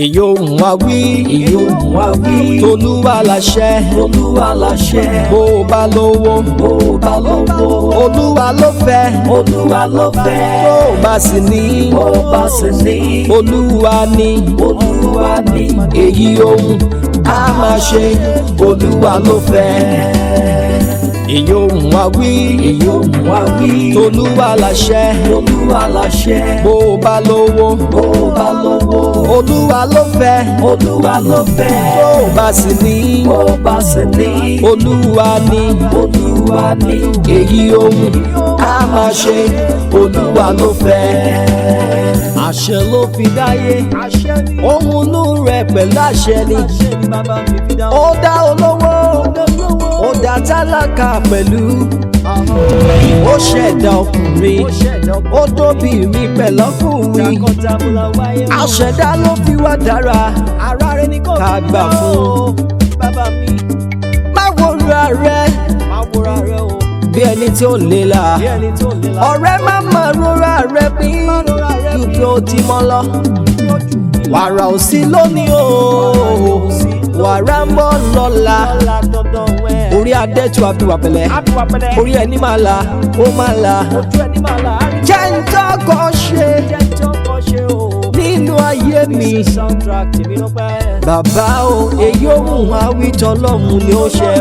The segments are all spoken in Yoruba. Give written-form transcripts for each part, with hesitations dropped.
èyí ohùn wa wí, èyí ohùn wa wí, tolúwa láṣẹ, Olúwa láṣẹ, bó o bá lówó, bó o bá lówó, Olúwa ló fẹ́, Olúwa ló fẹ́, bó o bá sì ní, bó o bá sì ní, Olúwa ní, Olúwa ní, èyí ohùn a máa ṣe, Olúwa ló fẹ́. èyí ohùn wa wí, èyí ohùn wa wí, tolúwa láṣẹ, Olúwa láṣẹ, bó o bá lówó, bó o bá lówó, Olúwa ló fẹ́, Olúwa ló fẹ́, bó o bá sì ní, bó o bá sì ní, Olúwa ní, Olúwa ní, èyí ohùn a máa ṣe, Olúwa ló fẹ́. àṣẹ ló fi dáyé, ohùn inú rẹ̀ pẹ̀lú àṣẹ ni. ó dá olówó, ó dá tálákà pẹ̀lú. ó ṣẹ̀dá ọkùnrin, ó dóbìnrin pẹ̀lú ọkùnrin. àṣẹ̀dá ló fi wá dára, ká gbà fún. má wòra rẹ bí ẹni tí ó lè la. ọ̀rẹ́ má má rora rẹ bí ju bí ó ti mọ́ lọ. wàrà ò sí lónìí o, wàrà ń bọ̀ lọ́la. orí adẹ́tù àfiwà pẹ̀lẹ́, orí ẹni máa la, ó máa la. jẹ́ ń tọ́kọ̀ ṣe nínú ayé mi. bàbá o, èyí ohùn wa wí tọlọ́run ni ó ṣe.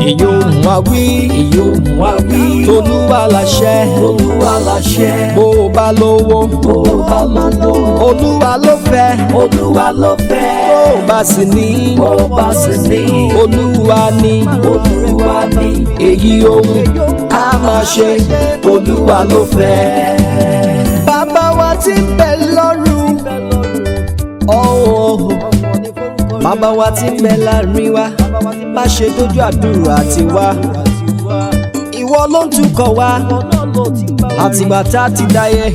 èyí ohùn wa wí, èyí ohùn wa wí, tolúwa láṣẹ, Olúwa láṣẹ, bó o bá lówó, bó o bá lówó, Olúwa ló fẹ́, Olúwa ló fẹ́, bó o bá sì ní, bó o bá sì ní, Olúwa ní, Olúwa ní, èyí ohùn a máa ṣe, Olúwa ló fẹ́. bàbá wa tí ń bẹ lọ́run, bàbá wa tí ń bẹ láàrin wa, má ṣe dójú àdúrà tiwa. ìwọ ló ń tukọ̀ wá àtìgbà tá a ti dáyé.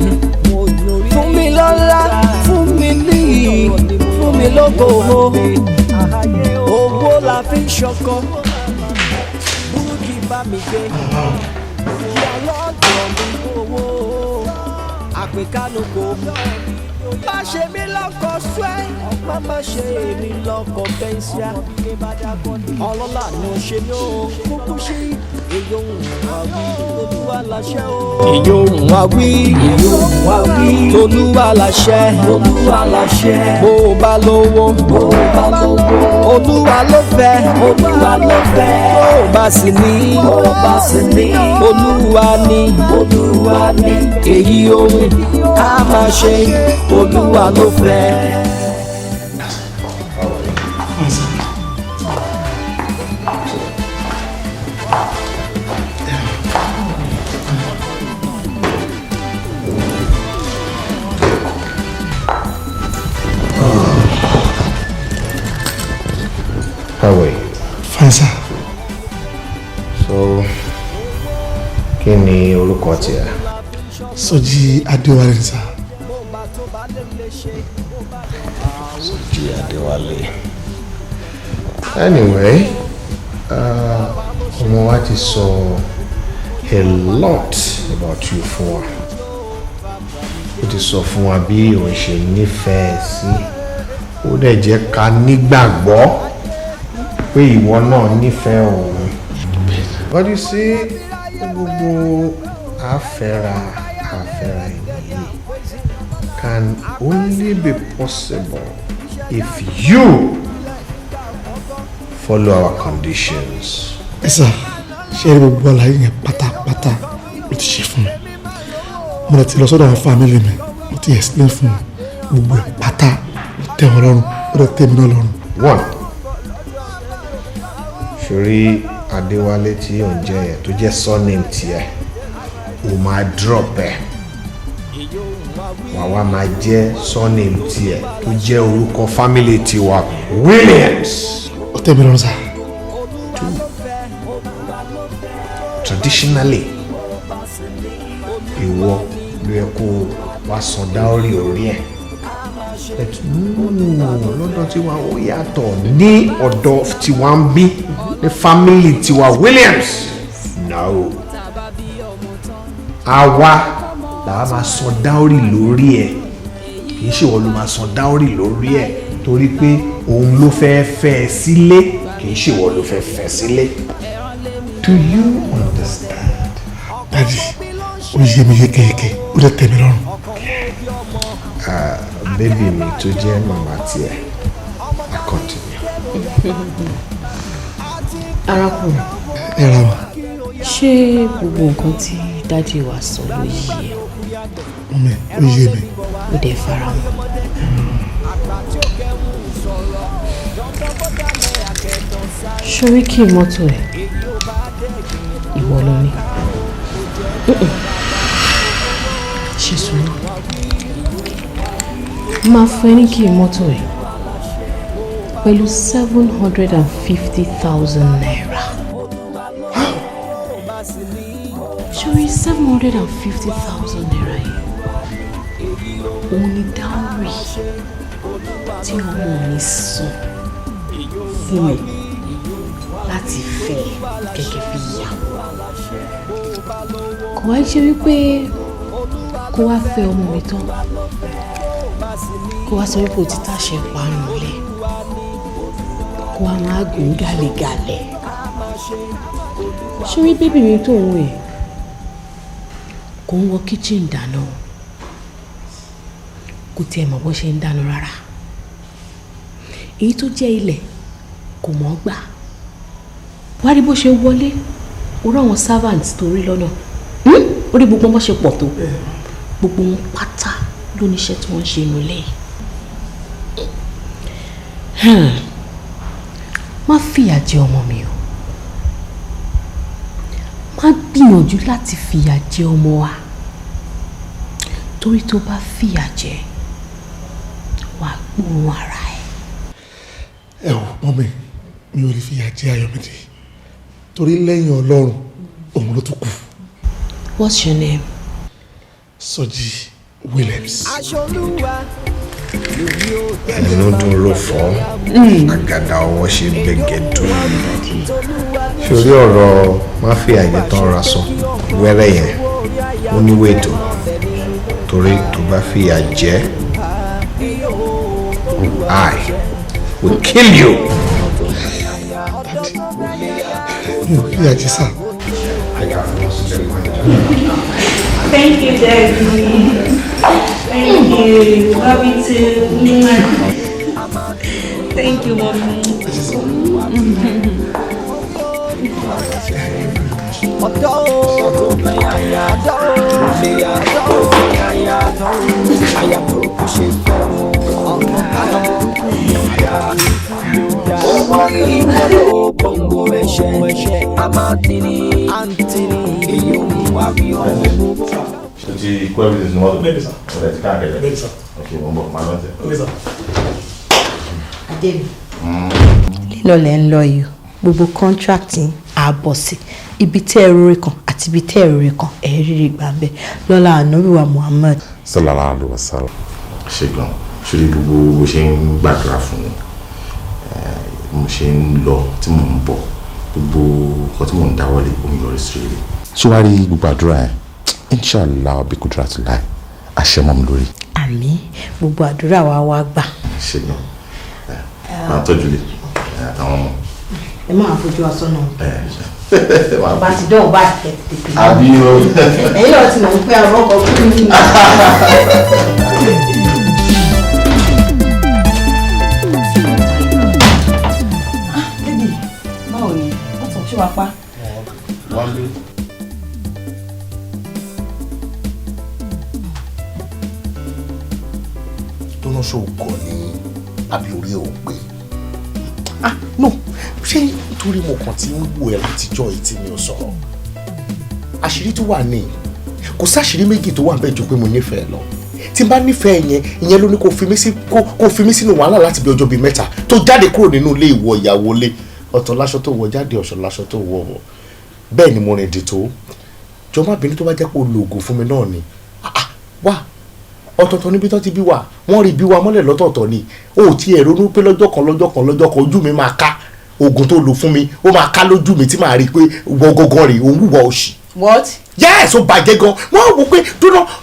fún mi lọ́lá, fún mi níyì, fún mi lógo. owó la fi ń ṣọkọ, búrúkì bá mi gbé. ìyá lọ́dọ̀ mi owó, àpèkánu kò. má ṣe mí lọ́kọ̀ swẹ́, má ṣe èmi lọ́kọ̀ bẹ́ńsíà. ọlọ́lá ni ó ṣe mí ó kúkú sí. èyí ohùn wa wí, Olúwa láṣẹ o. èyí ohùn wa wí, èyí ohùn wa wí, Olúwa láṣẹ, Olúwa láṣẹ, bó o bá lówó, bó o bá lówó, Olúwa ló fẹ́, Olúwa ló fẹ́, bó o bá sì ní, bó o bá sì ní, Olúwa ní, Olúwa ní, èyí ohùn a máa ṣe, Olúwa ló fẹ́. How are you? Fine, sir. So, kí ni orúkọ tiẹ̀? Sọjí Adéwálé ni, sir. Sọjí Adéwálé. Anyway, ọmọ wa ti sọ a lot about you fún wa. Ó ti sọ fún wa bí òun ṣe nífẹ̀ẹ́ sí. Ó dẹ̀ jẹ́ ká nígbàgbọ́ pé ìwọ náà nífẹ̀ẹ́ òun. But you see, gbogbo àfẹ́ra yìí can only be possible if you follow our conditions. Ẹ sà, ṣé ẹ gbogbo àlàyé yẹn pátápátá ló ti ṣe fún mi. Mo lè ti lọ sọ́dọ̀ àwọn fámìlì mi, mo ti explain fún mi gbogbo ẹ̀ pátá, ó tẹ́ wọn lọ́rùn, ó dẹ̀ tẹ́ mi náà lọ́rùn. One, ṣorí Adéwálé tí ò ń jẹ́ yẹn tó jẹ́ surname tiẹ̀, ó máa drop ẹ̀. Wàá máa jẹ́ surname tiẹ̀ tó jẹ́ orúkọ family tiwa, Williams. Ó tẹ́ mi lọ́rùn, sà. Traditionally, ìwọ ló yẹ kó wá san dáórì orí ẹ̀. Lọ́dọ̀ tiwa ó yàtọ̀, ní ọ̀dọ̀ tiwa ń bí, ní family tiwa Williams. No. Àwa làwa máa san dáórì lórí ẹ̀. kì í ṣe ìwọ ló máa san dáórì lórí ẹ̀ torí pé òun ló fẹ́ fẹ́ ẹ sílé kì í ṣe ìwọ ló fẹ́ fẹ́ sílé. Do you understand? Daddy, ó yé mi yékéyéké ó dẹ̀ tẹ́ mi lọ́rùn. Bébì mi tó jẹ́ màmá tiẹ̀ I continue. Arákùnrin. Ẹ ra wa. Ṣé gbogbo nǹkan tí dájú wa sọ ló yé ẹ? Mọ́mí, ó yé mi. Ó dẹ̀ fara mọ́. Ṣorí kí mọ́tò ẹ̀ ìwọ ló ní. Ṣe sùúrù. Máa fún ẹ ní kí mọ́tò ẹ̀ pẹ̀lú 750,000 naira. Ṣorí 750,000 naira yìí òun ni dáórì tí ọmọ mi san fún mi láti fẹ́ gẹ́gẹ́ bí ìyàwó. Kò wá ṣe wípé kó wá fẹ́ ọmọ mi tán kó wá sọ wípé ó ti tàṣẹ parun lẹ̀ kó wá máa gùn gàlégàlé. Ṣorí bébì mi tó ń wẹ̀ kò ń wọ kíchìn dáná kò tiẹ̀ mọ̀ bó ṣe ń dáná rárá. Èyí tó jẹ́ ilẹ̀ kò mọ̀ gbà. Wá rí bó ṣe wọlé orí àwọn servants tó rí lọ́nà orí gbogbo wọn ṣe pọ̀ tó gbogbo wọn pátá ló níṣẹ́ tí wọ́n ń ṣe inú ilé. Má fìyà jẹ ọmọ mi o, má gbìyànjú láti fìyà jẹ ọmọ wa torí tó bá fìyà jẹ wàá gbóhùn ara ẹ. Ẹ wò mọ́mí, mi ò lè fìyà jẹ Ayọ̀mídé torí lẹ́yìn Ọlọ́run òun ló tún kù. What's your name? Sọjí Williams. Ẹnu dùn ló fọ́ àgàdà ọwọ́ ṣe gbẹ̀gẹ̀ dùn. Sórí ọ̀rọ̀ má fi àyè tán ra sọ wẹ́rẹ́ yẹn ó ní wètò torí tó bá fìyà jẹ I will kill you. Fìyà jẹ sá. Thank you, Daddy. Thank you. Love you too. Thank you, Mommy. Ti kó evidence ní mọ́tò. Bẹ́ẹ̀ni sá. Ọ̀rẹ́ ti káàkiri. Bẹ́ẹ̀ni sá. Ok, mo ń bọ̀ máa lọ́tẹ̀. Bẹ́ẹ̀ni sá. Adébí. Lílọ lẹ́ ń lọ yìí gbogbo kọ́ńtrákìtì ààbọ̀ sí ibi tí ẹ̀rọ rẹ̀ kan àti ibi tí ẹ̀rọ rẹ̀ kan ẹ̀rí gbà bẹ́ẹ̀ lọ́la ànábìwá Muhammad. Sallallahu alaihi wasallam. Ṣé gan ṣe gbogbo bó ṣe ń gbàdúrà fún mi mo ṣe ń lọ tí mò ń bọ̀ gbogbo nǹkan tí mò ń dáwọ́lé ó ń yọrí sí rere. Ṣé wàá rí gbogbo àdúrà yẹn? Inshallah bí kudratillah àṣẹ mọ́ mi lórí. Àmín gbogbo àdúrà wa wá gbà. Ṣé gan máa tọ́jú lé àwọn ọmọ. Ẹ máa fojú wa sọ́nà. Bá ti dán ọba àti tètè. Àbí o. Ẹ̀yin náà ti mọ̀ pé àwọn ọkọ̀ fún mi. Bébì, báwo ni? Wọ́n tún ṣé wàá pa? Wọ́n lé. tó náà ṣó gọ̀ ní àbí orí ẹ̀ ò pé. No ṣé nítorí mo kàn ti ń wò ẹ́ látijọ́ yìí tí mi ò sọ̀rọ̀ àṣírí tó wà ní kò sáṣírí méjì tó wà ń bẹ̀ jù pé mo nífẹ̀ẹ́ lọ tí n bá nífẹ̀ẹ́ yẹn ìyẹn ló ní kó fi mí sínú wàhálà láti bí ọjọ́ bíi mẹ́ta tó jáde kúrò nínú ilé ìwọ ìyàwó lé ọ̀tọ̀ láṣọ tó wọ jáde ọ̀ṣọ́ láṣọ tó wọ wọ̀ bẹ́ẹ̀ ni mo rìn dì tó jọ má bínú tó bá jẹ́ pé o lo oògùn fún mi náà ni wá ọ̀tọ̀ọ̀tọ̀ níbi tó ti bí wa wọ́n rí bí wa mọ́lẹ̀ lọ́tọ̀ọ̀tọ̀ ni o ò tiẹ̀ ronú pé lọ́jọ́ kan ojú mi máa ká oògùn tó lò fún mi ó máa ká lójú mi tí màá rí i pé gbọ̀ngàn rè òun wùwà òṣì. What? yes ó bàjẹ́ gan wọ́n wò pé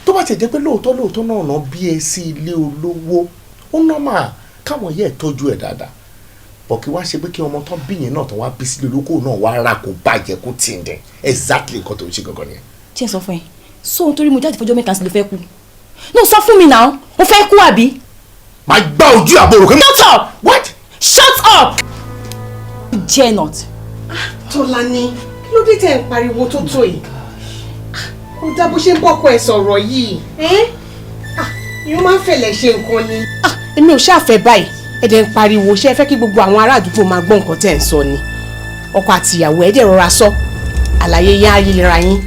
tó bá ti jẹ́ pé lóòótọ́ náà ná bí ẹ sí ilé olówó ó nọ́mà káwọn yẹ tọ́jú ẹ̀ dáadáa bọ̀ kí wá ṣe pé kí ọmọ tán bí yẹn náà tán wá bí sílé olóko náà wá rà kó bàjẹ́ kó tì ń dẹ̀ exactly nǹkan tó ń ṣe gangan nìyẹn. tí ẹ sọ fún ẹ so nítorí mo jáde fọjọ́ mẹ́ta sí ló fẹ́ kú no sọ fún mi náà ó fẹ́ kú àbí. máa gbá ojú àbúrò kí. shut up. what. shut up. dare not. Tọ́lání kí ló dé tẹ̀ ń pariwo tó tó yìí kó dá bó ṣe ń bọ́kọ ẹ̀ sọ̀rọ̀ yìí yóò máa ń fẹ̀lẹ̀ ṣe nǹkan ni. èmi ò ṣàfẹ́ báyìí ẹ̀dẹ̀ ń pariwo ṣé ẹ fẹ́ kí gbogbo àwọn ará àdúgbò máa gbọ́ nǹkan tẹ̀ ń sọ ni ọkọ àti ìyàwó ẹ̀dẹ̀ rọra sọ àlàyé yá ayélujára yín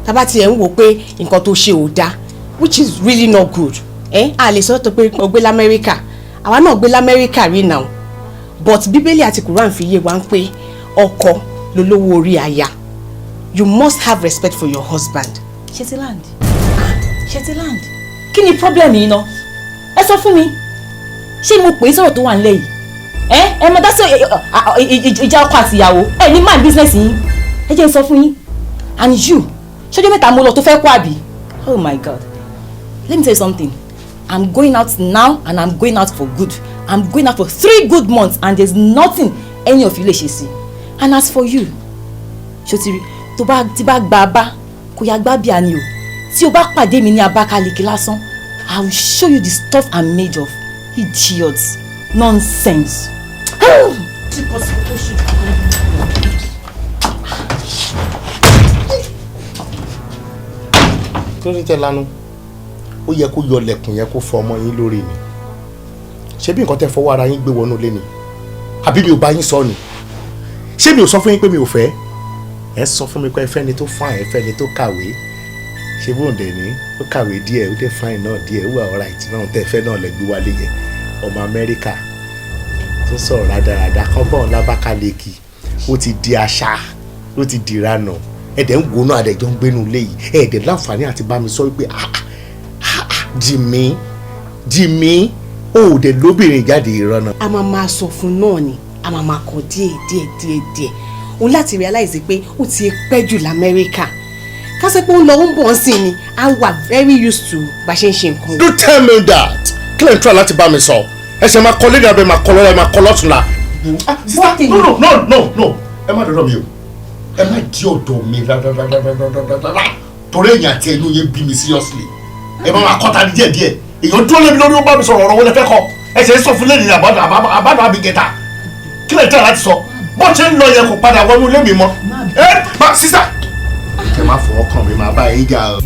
tábà tiẹ̀ ń wò pé nǹkan tó ṣe ò dáa which is really not good a lè sọ tó pé o gbé lamẹ́ríkà àwa náà gbé lamẹ́ríkà rí now but bíbélì àti Quran fi yé wa ń pé ọkọ lolówó orí aya you must have respect for your husband. Shetland kí ni problem yìí ná ẹ sọ fún mi ṣé mo pè é sọ̀rọ̀ tó wà nílẹ̀ yìí ẹ mọ dá sí ìjà ọkọ àti ìyàwó ẹ ní mind business yín ẹ jẹ́ n sọ fún yín and you ṣọjọ́ mẹ́ta mo lọ tó fẹ́ kó àbí oh my god let me tell you something I'm going out now and I'm going out for good I'm going out for 3 good months and there's nothing any of you lè ṣe sí and as for you ṣòtìrí tí bá gba abá kò yá gbá bíà ni o tí o bá pàdé mi ní Abakaliki lásán I will show you the stuff I'm made of idiots nonsense. torí tẹ lanu ó yẹ kó yọ lẹ̀kùn yẹn kó fọ ọmọ yín lórí ni ṣé bí nǹkan tẹ fọwọ́ ara yín gbé wọnú ilé ni àbí mi ò bá yín sọ ni ṣé mi ò sọ fún yín pé mi ò fẹ́ ẹ sọ fún mi pé ẹ fẹ́ ni tó fine ẹ fẹ́ ni tó kàwé ṣé bóun dẹ̀ ní ó kàwé díẹ̀ ó dẹ̀ fine náà díẹ̀ ó wà alright náà tẹ́ fẹ́ náà lẹ gbé wálé yẹn ọmọ Amẹ́ríkà tó sọ̀rọ̀ rádaràda kan bọ̀ l'Abakaliki ó ti di àṣà ó ti di ìranà ẹ̀dẹ̀ ń gbóná àdẹ̀jọ́ ń gbénu ilé yìí ẹ̀dẹ̀ láǹfààní àti bá mi sọ wípé Jimmy ó dẹ̀ lóbìnrin jáde ìrànà. a máa sọ fún náà ni a máa kọ díẹ̀ òun láti realize pé ó ti pẹ́ jù l'Amẹ́ríkà kásẹ̀ pé ó ń lọ ń bọ̀ sí ni I wà very used to bá ṣe ń ṣe nǹkan. don't tell me that kílẹ̀ ń tura láti bá mi sọ ẹsẹ̀ máa kọ́ lédè abẹ́ máa kọ́ lọ́la máa kọ́ lọ́tùnla. no ẹ má dọ̀dọ̀ mi o ẹ má di ọ̀dọ̀ mi rárá torí èyàn àti ẹnu yẹn bí mi seriously ẹ máa kọ́ ta ní díẹ̀díẹ̀ èyàn dúró lébi lórí ó bá mi sọ̀rọ̀ ọ̀rọ̀ wọlé fẹ́ kọ́ ẹsẹ̀ sọ fún lẹ́yìn àbádọ́ àbígẹ́ta kílẹ̀ ń tura láti sọ bó ṣe ń lọ yẹn kò padà wọnú ilé mi mọ́ má sísá ẹ má fọ ọkàn mi má bá yín jà o.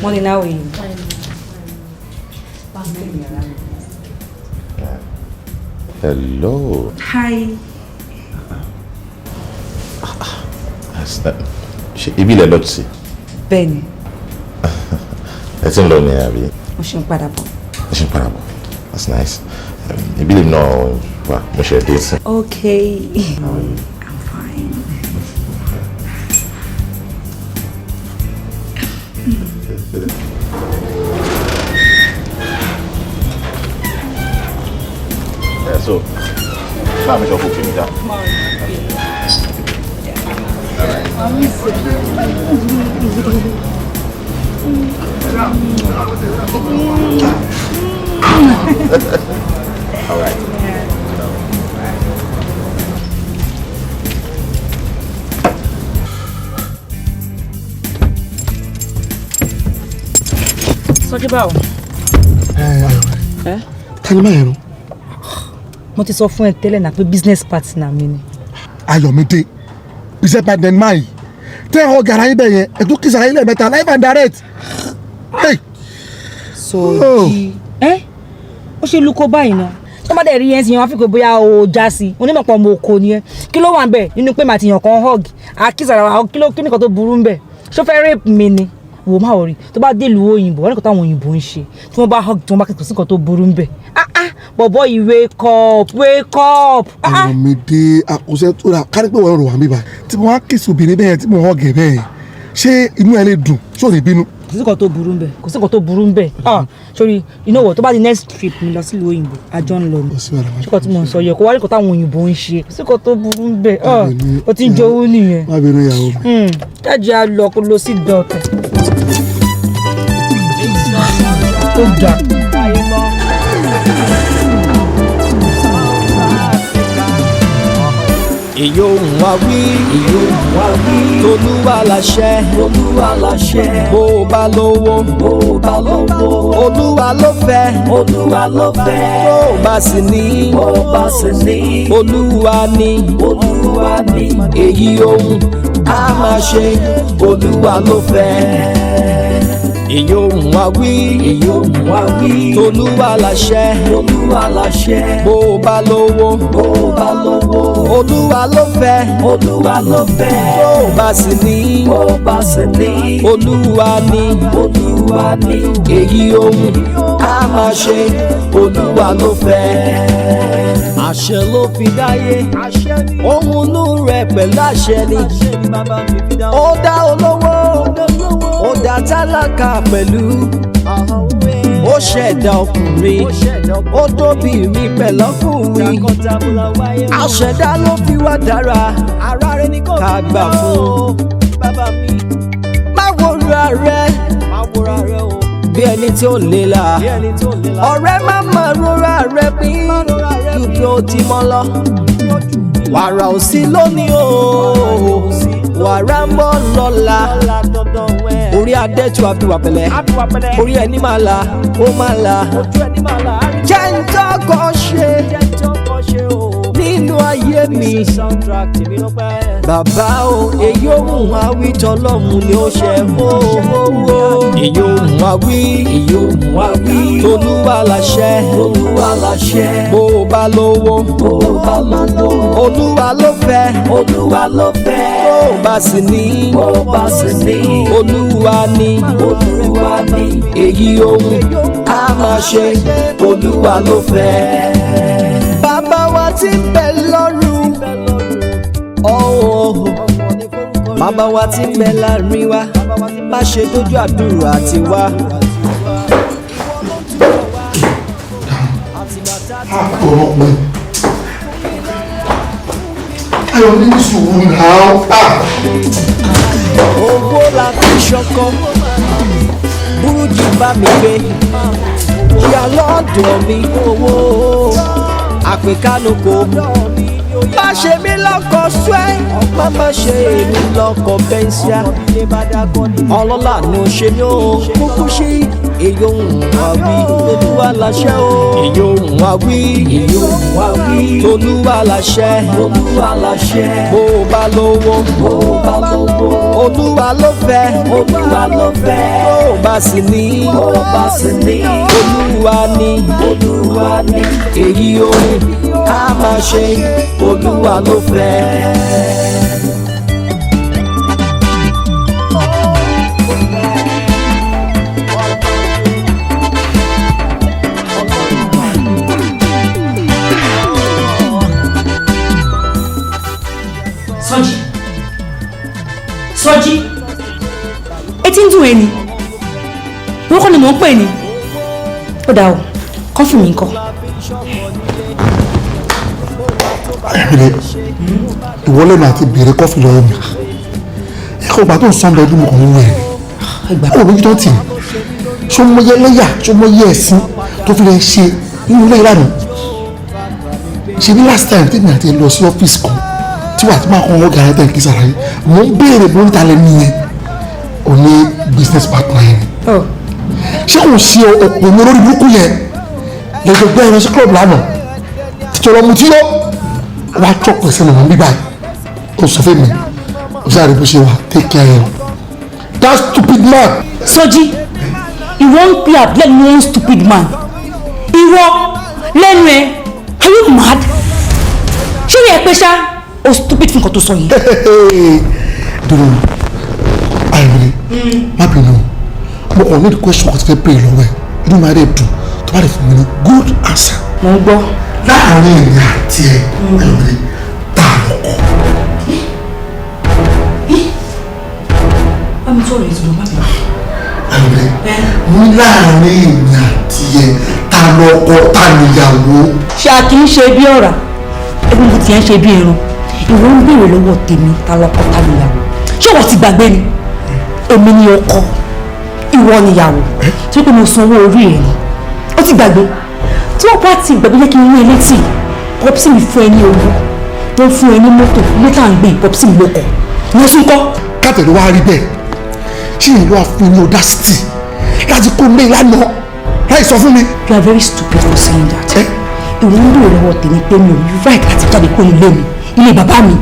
Morning, how are you? Hello. Hi. Ṣé ibi ilẹ̀ lọ sí? Bẹ́ẹ̀ni. Ẹ ti ń lọ ní àbí? Mo ṣe ń padà bọ̀. Mo ṣe ń padà bọ̀. That's nice. Ibi ilẹ̀ náà wà mo ṣe dé sí. Okay. I'm fine. Yeah, so, máa mi sọ fún kìíní dá. All right. Sọ́jú báwo? Tani máa yẹn. Mo ti sọ fún ẹ tẹ́lẹ̀ náà pé business partner mi ni. Ayọ̀mídé business partner máa yìí tẹ́ ẹ̀ ọ̀gá yín bẹ̀ yẹn ẹ̀ tó kí sara yín lẹ́ẹ̀mẹ́ta live and direct. Sọ́jí ó ṣe lukó báyìí náà tọ́mọdé rí yẹn sì yẹn wọ́n fi pé bóyá o já sí onímọ̀pọ̀ ọmọ oko nìyẹn kí ló wà ń bẹ̀ nínú pé màá ti yàn kan hug àkísàrà wa kí nìkan tó burú ń bẹ̀ ṣó fẹ́ rape mi ni wò má rí tó bá dé ìlú òyìnbó wọn ní kò táwọn òyìnbó ń ṣe tí wọ́n bá hug tí wọ́n bá kẹ́kọ̀ọ́ sí nǹkan tó burú ń bẹ̀ bọ̀bọ̀ yìí wake up. Ayọ̀mídé àkóso tó rà kárí pé wọ́n rò wá mi báyìí tí mo wá kìsì obìnrin bẹ́ẹ̀ tí mo hug ẹ̀ bẹ́ẹ̀ ṣé inú ẹ lè dùn ṣé ò ní bínú. kò sí nǹkan tó burú ń bẹ̀ kò sí nǹkan tó burú ń bẹ̀ sori you know what tó bá di next trip mi lọ sílùú òyìnbó àjọ ń lọ ni ṣùkọ́ tí mo ń sọ yẹ kó wá rí nǹkan táwọn òyìnbó ń ṣe kò sí nǹkan tó burú ń bẹ̀ ó ti ń jowú nìyẹn. má bínú ìyàwó mi. jáde á lọ kó lọ sí dọ̀tẹ̀. ó dà. ìyóhùn wa wí tolúwa láṣẹ bó o bá lówó olúwa ló fẹ́ tó o bá sì ní olúwa ní èyí ohun a máa ṣe olúwa ló fẹ́. ìyóhùn wa wí tolúwa láṣẹ bó o bá lówó olúwa ló fẹ́ tó o bá sì ní olúwa ní èyí ohun a máa ṣe olúwa ló fẹ́. àṣẹ ló fi dáyé ohun inú rẹ̀ pẹ̀lú àṣẹ ni ó dá olówó ó dá tálákà pẹ̀lú ó ṣẹ̀dá ọkùnrin ó tóbìnrin pẹ̀lọ́kùnrin àṣẹ̀dá ló fi wá dára ká gbà fún má wòra rẹ bí ẹni tí ó lè la ọ̀rẹ́ má má rora rẹ bí ju bí ó ti mọ́ lọ wàrà ò sí lónìí o wàrà ń bọ̀ lọ́la orí adẹ́tù àfiwà pẹ̀lẹ́ orí ẹni máa la ó máa la jẹ́ ń tọ́kọ̀ ṣe nínú ayé mi bàbá o èyí ohun àwí tọlọ́mù ni ó ṣe èyí ohun àwí tolúwa láṣẹ bó o bá lówó olúwa ló fẹ́ tó o bá sì ní olúwa ní èyí ohun a máa ṣe olúwa ló fẹ́. bàbá wa tí ń bẹ lọ́run bàbá wa tí ń bẹ láàrin wa má ṣe dójú àdúrà tiwa. ayọ̀ ní sùúrù náà. owó la fi ṣọkọ burújí bá mi gbé ìyá lọ́dọ̀ mi owó àpèkánukò má ṣe mí lọ́kọ̀ swẹ́ má ṣe èmi lọ́kọ̀ bẹ́ńsíà ọlọ́lá ni ó ṣe mí ó kúkú sí èyí ohun àwí olúwa láṣẹ o èyí ohun àwí olúwa láṣẹ bó o bá lówó olúwa ló fẹ́ tó o bá sì ní olúwa ní èyí ohun a máa ṣe olúwa ló fẹ́. Sọjí etí ń dùn ẹ́ ni wọ́n kọ́ ni mò ń pè ní ó dà o kọ́fì mi ń kọ́. ayọ̀mílẹ̀ ìwọlé náà ti béèrè kọ́fì lọ́wọ́ mi ẹ̀kọ́ ìgbà tó ń sọ́n bẹ́ẹ̀ dúnmọ̀ kan nínú ẹ̀ ó lójú tó tì ṣó mọ yẹ lẹ́yà ṣó mọ yẹ ẹ̀sìn tó fi lè ṣe nínú ilé ìlànà ṣe bí last time tèmi àti lọ sí ọ́fíìsì kan tí wàá tí máa kọ́ ọ́ gàrẹ́ tẹ̀ kí sára yìí mò ń béèrè bó ń talẹ̀ nìyẹn ò ní business partner yẹn ṣé kò ṣe òpó mi lórí burúkú yẹn lọ́jọ́ gbé ẹran sí club lánàá títí ọlọ́mú tí ó wá chọ́pù ẹsẹ̀ lọ́wọ́ bíbá ó sọ fún mi ó sáré bó ṣe wà take care ẹ̀ that stupid man. Sọjí ìwọ ń pè àbílẹ̀ ní one stupid man ìwọ lẹ́nu ẹ̀ are you mad ṣé yẹ pé ṣá o stupid fún nǹkan tó sọ yìí. dúró ayọ̀mílẹ̀ má bínú mo kàn ní question kan ti fẹ́ béèrè lọ́wọ́ ẹ̀ inú mi á dẹ̀ dùn tó bá lè fún mi ní good answer. mo ń gbọ́. láàárín èmi àti ẹ ayọ̀mílẹ̀ tá a lọ kọ́. bámi sọ̀rọ̀ ètò lọ́wọ́ mi. mo láàrin èmi àti ẹ ta lọkọ ta níyàwó. ṣé a kì í ṣe bí ọ̀rà egungun tiẹ̀ ń ṣe bí irun ìwọ ń béèrè lọ́wọ́ tèmi ta lọkọ ta níyàwó ṣé wọ́n ti gbàgbé ni èmi ni ọkọ ìwọ níyàwó tí pé mo sanwó orí ẹ̀ ni ó ti gbàgbé tí wọ́n bá ti gbàgbé jẹ́ kí n rí elétí pọ́písì mi fún ẹ ní owó wọ́n fún ẹ ní mọ́tò létà ń gbé pọ́písì mi lóko ní sún kọ́. káàtẹ̀lú wa rí bẹ́ẹ̀ ṣé ìlú àfún ní audacity láti kó lé lánàá láì sọ fún mi. you are very stupid for saying that. ìwọ ń lò lọ́wọ́ tèmi pé mi ò ní right láti jáde kó ilé mi ilé bàbá mi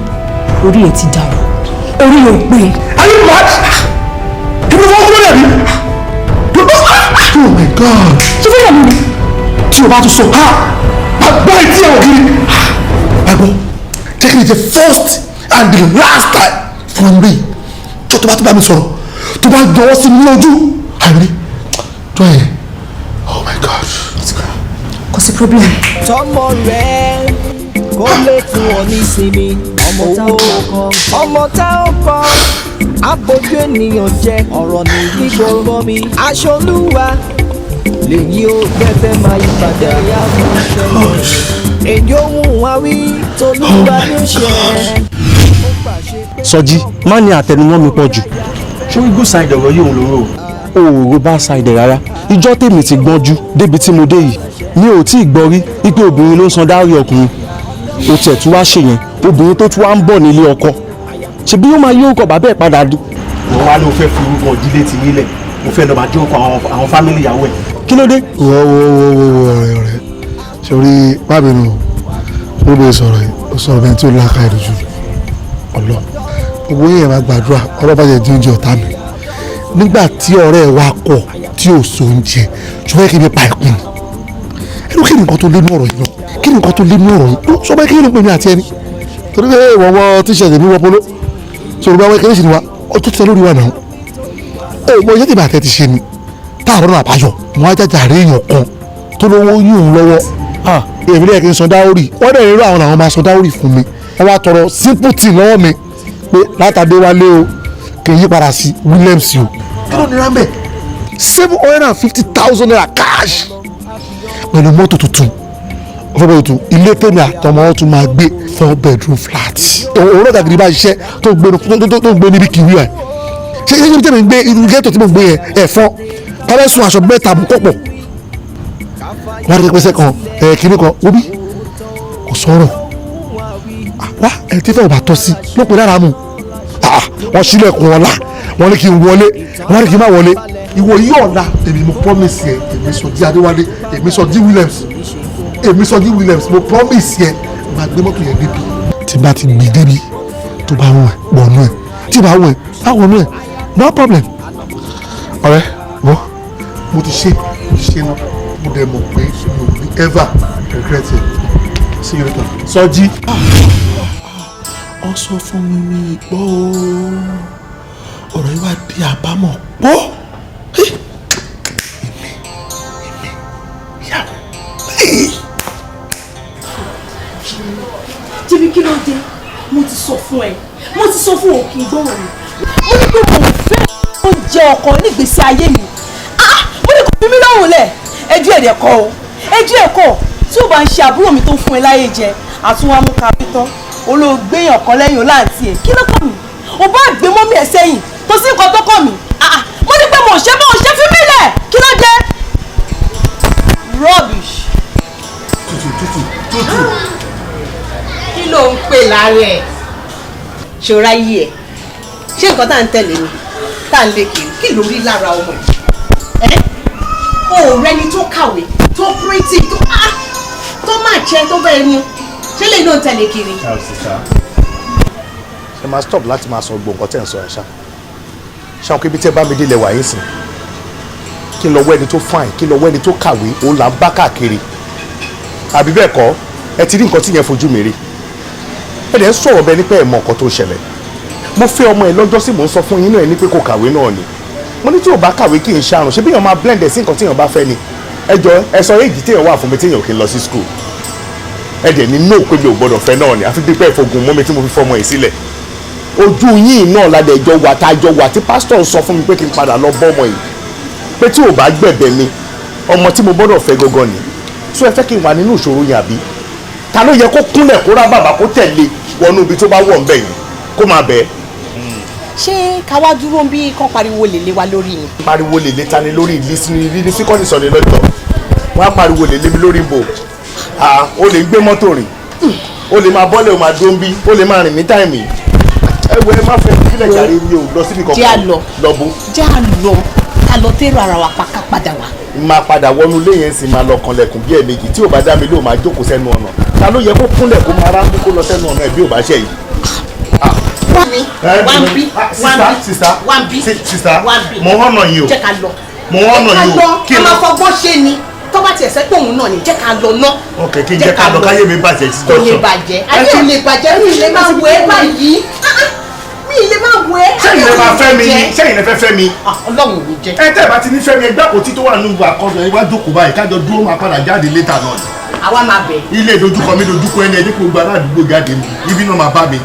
orí ẹ ti dàrú orí ẹ ò pé. are you mad? kí ló fọ́ kúrò lẹ́bi? oh my god. ṣé fẹ́ yà mí ni. tí o bá tún sọ àgbá etí ẹ̀wọ̀n kiri àgbọ̀ jẹ́ kí ni the first and the last time fún mi tó tó bá mi sọ̀rọ̀ tó bá jọwọ́ sí mi lójú àmì tó yẹ oh my god. kò sí problem. tọmọ rẹ kó lè fún ọ ní sinmi ọmọ tá ó kọ àbójú ènìyàn jẹ ọ̀rọ̀ ní gbígbó mi aṣọ olúwa lèyí ó fẹ́fẹ́ máa yí padà yá fún ìṣẹ̀lẹ̀ èyí ohun wa wí tolúwa ló ṣe. Sọjí má ní àtẹnumọ́ mi pọ̀ jù. ṣé good side ọ̀rọ̀ yóò lóró. òòrò bá side rárá ìjọ́ tèmi ti gbọ́njú débi tí mo dé yìí mi ò tí ì gbọ́ rí wípé obìnrin ló ń san dárí ọkùnrin ó tiẹ̀ tún wá ṣèyẹn obìnrin tó tún wá ń bọ̀ nílé ọkọ ṣebí yóò máa yí orúkọ bàbá ẹ̀ padà dùn. wọ́n wá ló fẹ́ fi orúkọ ìdílé ti nílẹ̀ mo fẹ́ lọ́ọ́ máa jẹ́ orúkọ àwọn fámìlì ìyàwó ẹ̀. kí ló dé. wo ọ̀rẹ́ sori bábìnrin o ló bẹ sọ̀rọ̀ yìí ó sọ̀rọ̀ bẹ́ẹ̀ tí ó láka ẹ̀ lójú ọlọ gbogbo yẹn máa gbàdúrà ọlọ́ba jẹ di oúnjẹ ọ̀tá mi nígbà tí ọ̀rẹ́ ẹ̀ wá kọ̀ tí ò so oúnjẹ ṣùgbọ́n kí ni pa ẹ̀kún ẹnu kí ni nǹkan tó lé ní ọ̀rọ̀ yìí náà kí ni nǹkan tó lé ní ọ̀rọ̀ yìí ṣùgbọ́n kí ni pè mí àti ẹni torí pé ìwọ̀wọ́ tíṣẹ̀tì mi wọ polo sọ̀rọ̀ bá wẹ́ kérésì ni wa ó tó tẹ lórí wa náà ó mọ iṣẹ́ tí bàtẹ́ ti ṣe ni táàrọ̀ náà àbáyọ wọn á jájà rí èèyàn kan tó lówó yún un lọ́wọ́ èmi lẹ́yìn kí n san dáórì wọ́n dẹ̀ rírọ àwọn làwọn máa san dáórì fún mi wọ́n wá tọrọ simple tea lọ́wọ́ mi pé látàdé wálé o kì í yí padà sí Williams o. kí ló nira mẹ́ 750,000 naira cash pẹ̀lú mọ́tò tuntun ọ̀fẹ́ bẹ́ẹ̀ tuntun ilé tèmi àtọmọ wọn tún máa gbé 4 bedroom flat. òun náà dàgídí bá ṣiṣẹ́ tó ń gbé níbi kìwé ẹ̀ ṣé ṣé tèmi gbé irú ghetto tí mo gbé yẹn ẹ̀fọ́ kábẹ́ sun aṣọ mẹ́ta mú kọ́pọ̀ wọ́n rí pẹ́sẹ́ kan kìnnì kan wóbí kò sọ̀rọ̀ wá ẹ̀ tí fẹ́ ò bá tọ́ sí ló pe dára mu wọ́n sílẹ̀kùn ọ̀la wọ́n ní kí n wọlé wọ́n ní kí n má wọlé ìwọ yìí ọ̀la èmi mo promise yẹ èmi Sọjí Adéwálé èmi Sọjí Williams mo promise yẹ máa gbé mọ́tò yẹn débi. tí bá ti gbé débi tó bá wọ̀ ẹ́ wọ̀nú ẹ̀ tí bá wọ̀ ẹ́ bá wọ̀nú ẹ̀ no problem. ọ̀rẹ́ wọ́n mo ti ṣe náà mo dẹ̀ mọ̀ pé mi ò ní ever regret it. see you later. Sọjí. ọ sọ fún mi gbọ́ ọ̀rọ̀ yìí wá di àbámọ̀ pọ̀. Jíbi kí ló dé? Mo ti sọ fún ẹ. Mo ti sọ fún òkè ìgbọ́ràn mi. Mo ní pé mo fẹ́ oúnjẹ ọkọ nígbèsí ayé mi. Mo ní kò fi mí lọ́rùn lẹ̀. Ẹjú ẹ̀dẹ̀ kọ́ o. Ẹjú ẹ̀kọ́ tí ó bá ń ṣe àbúrò mi tó ń fún ẹ láyé jẹ. Àtúnwá mú kárí tán. Olóògbéyàn kan lẹ́yìn ọláǹtí ẹ̀. Kí ló kọ́ mi? O bá gbé mọ́mí ẹ̀ sẹ́yìn. Tó sí nǹkan tó kọ́ mi. Mo ní pé mo ṣe fi mí lẹ̀. Kí ló dé? Rubbish. Tútù. Kí ló ń pè lára ẹ̀? Ṣòra yí ẹ̀. Ṣé nǹkan tá à ń tẹ̀lé ni? Tá à ń lé kiri? Kí ló rí lára ọmọ ẹ̀? O ò rẹni tó kàwé, tó pírítì, tó máa jẹ tó bẹ́ẹ̀ ni. Ṣé lè náà tẹ̀lé kiri? Ṣé máa stop láti máa sọ gbogbo nǹkan tẹ̀ ń sọ ẹ̀ ṣá? Ṣáà kí ibi tí ẹ bá mi dé lẹ́wà yín sìn. Kí n lọ wẹ́ ẹni tó fine, kí n lọ wẹ́ ẹni tó kàwé, òun là ń bá káàkiri. Àbí bẹ́ẹ̀ kọ́, ẹ ti rí nǹkan tí yẹn fojú mi rí. Ẹ dẹ̀ ń sọ̀rọ̀ bẹ́ẹ̀ nípa ẹ̀ mọ nǹkan tó ṣẹlẹ̀. Mo fẹ́ ọmọ ẹ lọ́jọ́ sí mò ń sọ fún yín náà ẹ ní pé kò kàwé náà ni. Mo ní tí ò bá kàwé kí n ṣàrùn, ṣé bí èèyàn máa blend ẹ̀ sí nǹkan tí èèyàn bá fẹ́ ni. Ẹ jọ ẹ sọ èjì tí èèyàn wà fún mi tí èèyàn kì í lọ sí school. Ẹ dẹ̀ ní no pé mi ò gbọ́dọ̀ fẹ́ náà ni, àfi bí pẹ́ ìfogun mú mi tí mo fi fọmọ ẹ̀ sílẹ̀. Ojú yín náà ládẹ ìjọ wà tá a jọ wà tí pásítọ̀ sọ fún mi pé kí n padà lọ bọ́ ọmọ yìí. pé tí ò bá gbẹ̀bẹ̀ mi ọmọ tí mo gbọ́dọ̀ fẹ́ gangan ni so ẹ fẹ́ kí n wà nínú ìṣòro yẹn àbí ta ló yẹ kó kúnlẹ̀ kó rá bàbá kó tẹ̀lé wọnú ibi tó bá wọ̀ ń bẹ̀ yẹn kó máa bẹ̀. ṣé káwá dúró bí kán pariwo lè lé wa lórí ni. pariwo lè lé ta ni lórí ìlísí kọ́ni sọ̀rọ̀ lọ́jọ́ wọ́n á pariwo lè lé mi lórí ibò o lè gbé mọ́tò rìn o lè máa bọ́lẹ̀ o máa dó ń bí o lè máa rìn ní táìmì ẹ wo ẹ má fẹ́ kílẹ̀ jàre mi ò lọ síbi kankan jẹ́ àlọ́ lọ́bù. jẹ́ àlọ́ ká lọ tẹ́rọ ara wa pa ká padà wá. máa padà wọnú ilé yẹn sì máa lọ kanlẹ̀kùn bí ẹ̀ẹ̀mejì tí ò bá dá mi lóò máa jókòó sẹ́nu ọ̀nà ta ló yẹ kó kúnlẹ̀ kó máa ráńdú kó lọ sẹ́nu ọ̀nà ẹ̀ bí ò bá ṣe yìí. sista mo hànà yìí o jẹ́ ká lọ mo hànà yìí o kí ló máa fọgbọ́n ṣe ni tó bá tiẹ̀ sẹ́pọ̀ òun náà ni jẹ́ ká lọ ná. ok kí n jẹ́ ká lọ káyé mi bàjẹ́ sí kò lè bàjẹ́ ayé ò lè bàjẹ́ mi lè máa wọ ẹ́ báyìí mi lè máa wọ ẹ́. sẹ́yìn lè máa fẹ́ mi ni sẹ́yìn lè fẹ́ fẹ́ mi. ọlọ́run ò ní jẹ́. ẹ tẹ́ ẹ bá ti ní fẹ́ mi ẹgbẹ́ àpótí tó wà nínú àkọsọ ẹ wá jókòó báyìí kájọ dúró máa padà jáde létà náà ni. àwa máa bẹ̀. ilé ìdojúkọ mi dojúkọ ẹni ẹjẹ kó gba aládùúgbò jáde mi ibi náà máa bá mi.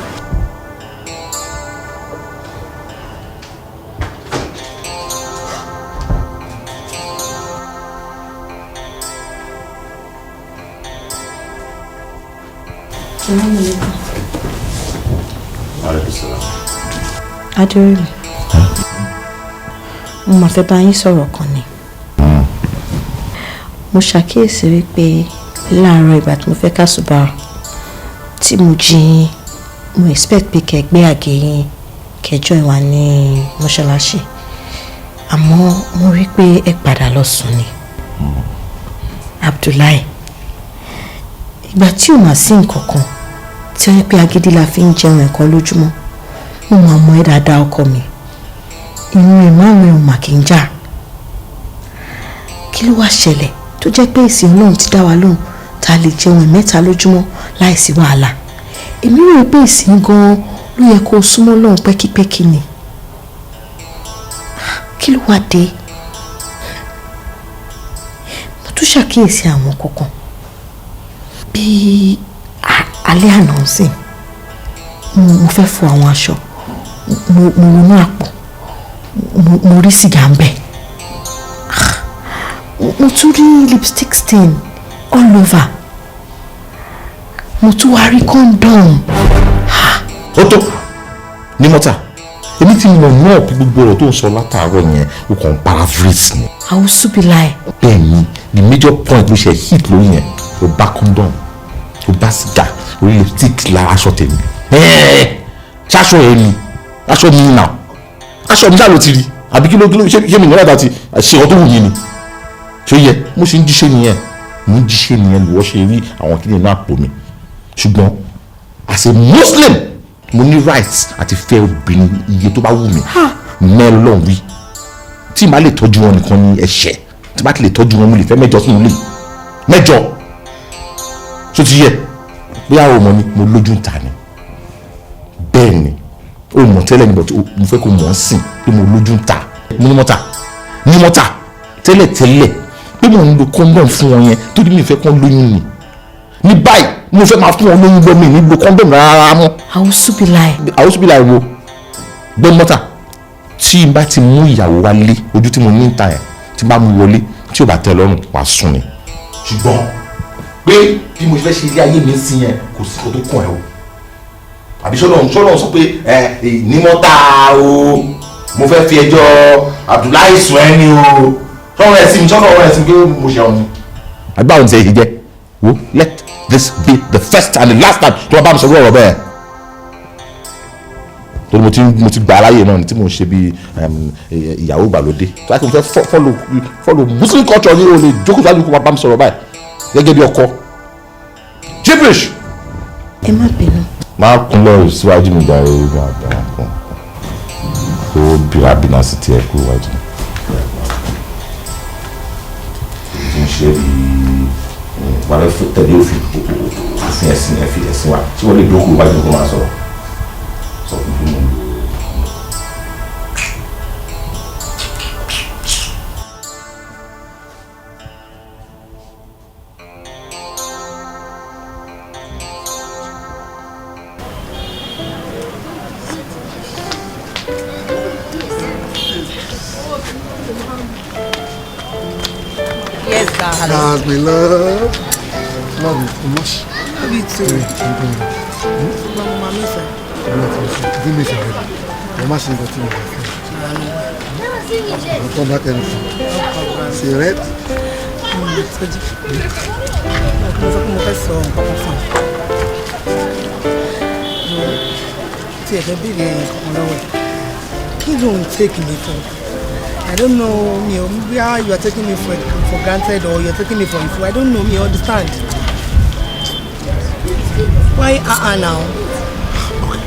Adéorí mo máa fẹ́ bá yín sọ̀rọ̀ kan ni mo ṣàkíyèsí wípé láàárọ̀ ìgbà tí mo fẹ́ kásùbà tí mo jí mo expect pé kẹgbẹ́ àgé yín kẹjọ ìwà ní mọ́ṣáláṣí àmọ́ mo rí pé ẹ padà lọ sùn ni Abdullahi ìgbà tí ò máa sí nǹkan kan tí ó yẹ pé agídí la fi ń jẹun ẹ̀kan lójúmọ́ mo máa mọ ẹ́ dáadáa ọkọ mi inú ìmáàmù ò mà kí n jà kí ló wá ṣẹlẹ̀ tó jẹ́ pé ìsìn Ọlọ́run ti dá wa lóhùn tá a lè jẹun ẹ̀mẹ́ta lójúmọ́ láìsí wàhálà èmi rò pé ìsìn gan-an ló yẹ kó o súnmọ́ Ọlọ́run pẹ́kípẹ́kí ni kí ló wá dé mo tún ṣàkíyèsí àwọn kankan bíi alẹ́ àná ọ̀sìn mo fẹ́ fọ àwọn aṣọ mo ronú àpò mo rí sìgá ń bẹ̀ mo tún rí lipstick stain all over mo tún wá rí condom. ó tó ní mọ́tà èmi tí mo mọ̀ pé gbogbo ọ̀rọ̀ tó ń sọ látàárọ̀ yẹn o kàn paraphrase ni. àwọn súbìláì. bẹ́ẹ̀ ni the major point ló ṣe hit lórí yẹn o bá condom o bá sìgá orí lipstick lára aṣọ tèmi ṣaṣọ ẹ ni aṣọ mi nà aṣọ mi ṣáà ló ti rí àbí kí ló ṣé mi nígbà tí ṣe ọ tó wù yín ni ṣé yẹ mo ṣe ń jíṣẹ́ nìyẹn mo ń jíṣẹ́ nìyẹn lọ́wọ́ ṣe rí àwọn kí ni inú àpò mi ṣùgbọ́n as a Muslim mo ní rights àti fẹ́ obìnrin iye tó bá wù mí mẹ́lọ́n wí tí màá lè tọ́jú wọn nìkan ní ẹ̀ṣẹ̀ tí màá lè tọ́jú wọn mo lè fẹ́ mẹ́jọ sínú ilé mẹ́jọ ṣó ti yẹ bóyá o mọ̀ ni mo lójú ń ta ni bẹ́ẹ̀ ni o mọ̀ tẹ́lẹ̀ nígbà tí mo fẹ́ kó mọ̀ ọ́ sìn pé mo lójú ń ta ní mọ́tà tẹ́lẹ̀ pé mo ń lo condom fún wọn yẹn torí mi fẹ́ kán lóyún ni ní báyìí mo fẹ́ máa fún wọn lóyún lọ́mọ ní lo condom rárá mọ́. àwòsùbìláì wo gbẹ́ mọ́tà tí n bá ti mú ìyàwó wá lé ojú tí mo ní ń ta yẹn tí n bá mú wọlé tí ò bá tẹ́ lọ́rùn wàá sùn ni. ṣùgbọ́n pé bí mo fẹ́ ṣe ilé ayé mi sí yẹn kò sí kó tó kàn ẹ́ o àbí sọ́lọ́ sọ pé ní mọ́tà o mo fẹ́ fi ẹjọ́ Abdullahi sùn ẹ́ ni o sọ́wọ́n ẹ̀ sí mi pé mo ṣe ọ̀hún. àgbà òun ti ṣe èyí jẹ́ wo let this be the first and the last time tó bá mi sọ ọ̀rọ̀ bẹ́ẹ̀ torí mo ti gbà aláyè náà tí mo ń ṣe bí ìyàwó ìgbàlódé tó láti mo fẹ́ follow Muslim culture ní o lè jókòó sáájú kó bá mi sọ̀rọ̀ báyìí gẹ́gẹ́ bí ọkọ gibberish. ẹ má bínú. máa kún lọ síwájú mi dáre ìgbà àgbà kan kó bìràbìnà sí tiẹ̀ kú wájú. ń ṣe bí wàá tẹ̀lé òfin ẹ̀sìn wa tí wọ́n lè dókòó wájú kó máa sọ̀rọ̀ sọ fún mi. That's my love. Love you so much. Love you too. Mama, miss her. Give me some. I'm not saying that you I'll come back anytime. See you, right? Kí ló ń take me for? I don't know, maybe you are taking me for granted or you're taking me for fool. I don't know, me understand. Why now? Okay.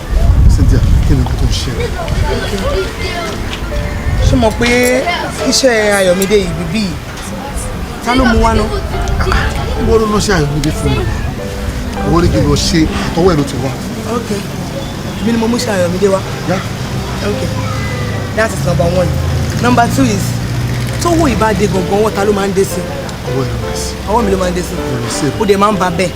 Cynthia, kí ni kò tó ń ṣe? Ṣé mọ̀ pé iṣẹ́ Ayọ̀mídé yìí bíbí ta ló mú wá ná? Wọ́n ló lọ ṣe Ayọ̀mídé fún mi. Wọ́n ní kí n lọ ṣe àtọwọ́ ẹ̀ ló ti wá. Okay. Èmi ni mo mú ṣe Ayọ̀mídé wá. Yeah. Okay. That is number one. Number two is tówó ìbàdí gangan owó ta ló máa ń dé sí? Ọwọ́ ẹ̀ ló máa ń sí. Ọwọ́ mi ló máa ń dé sí. Ó dẹ̀ máa ń ba bẹ́ẹ̀.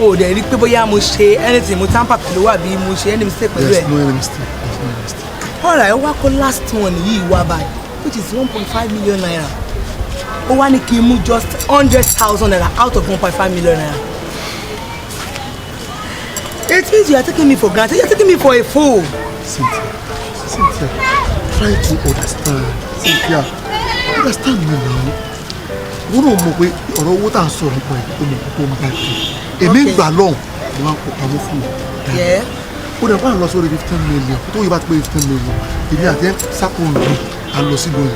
O dẹ̀ rí pé bóyá mo ṣe anything mo tamper pẹ̀lú àbí mo ṣe any mistake pẹ̀lú ẹ̀. Yes, no any mistake. Yes, no any mistake. Alright, ó wá kó last one yìí wá báyìí which is 1.5 million naira. Ó wá ní kí n mú just 100,000 naira out of 1.5 million naira. It means you are taking me for granted. You are taking me for a fool. Cynthia, try to understand. Cynthia, understand me now. Wọ́n náà mọ̀ pé ọ̀rọ̀ owó tá à ń sọ̀rọ̀ nípa ẹ̀ tó mọ̀ tó ń bá dé. Èmi ń gbà lọ́hùn ni wọ́n á kó pamọ́ fún mi. Ó dẹ̀ bá ń lọ sórí 15 million tó yẹ bá ti pé 15 million. Èmi àti ẹ̀ sápò ń lò á lọ sí lóyè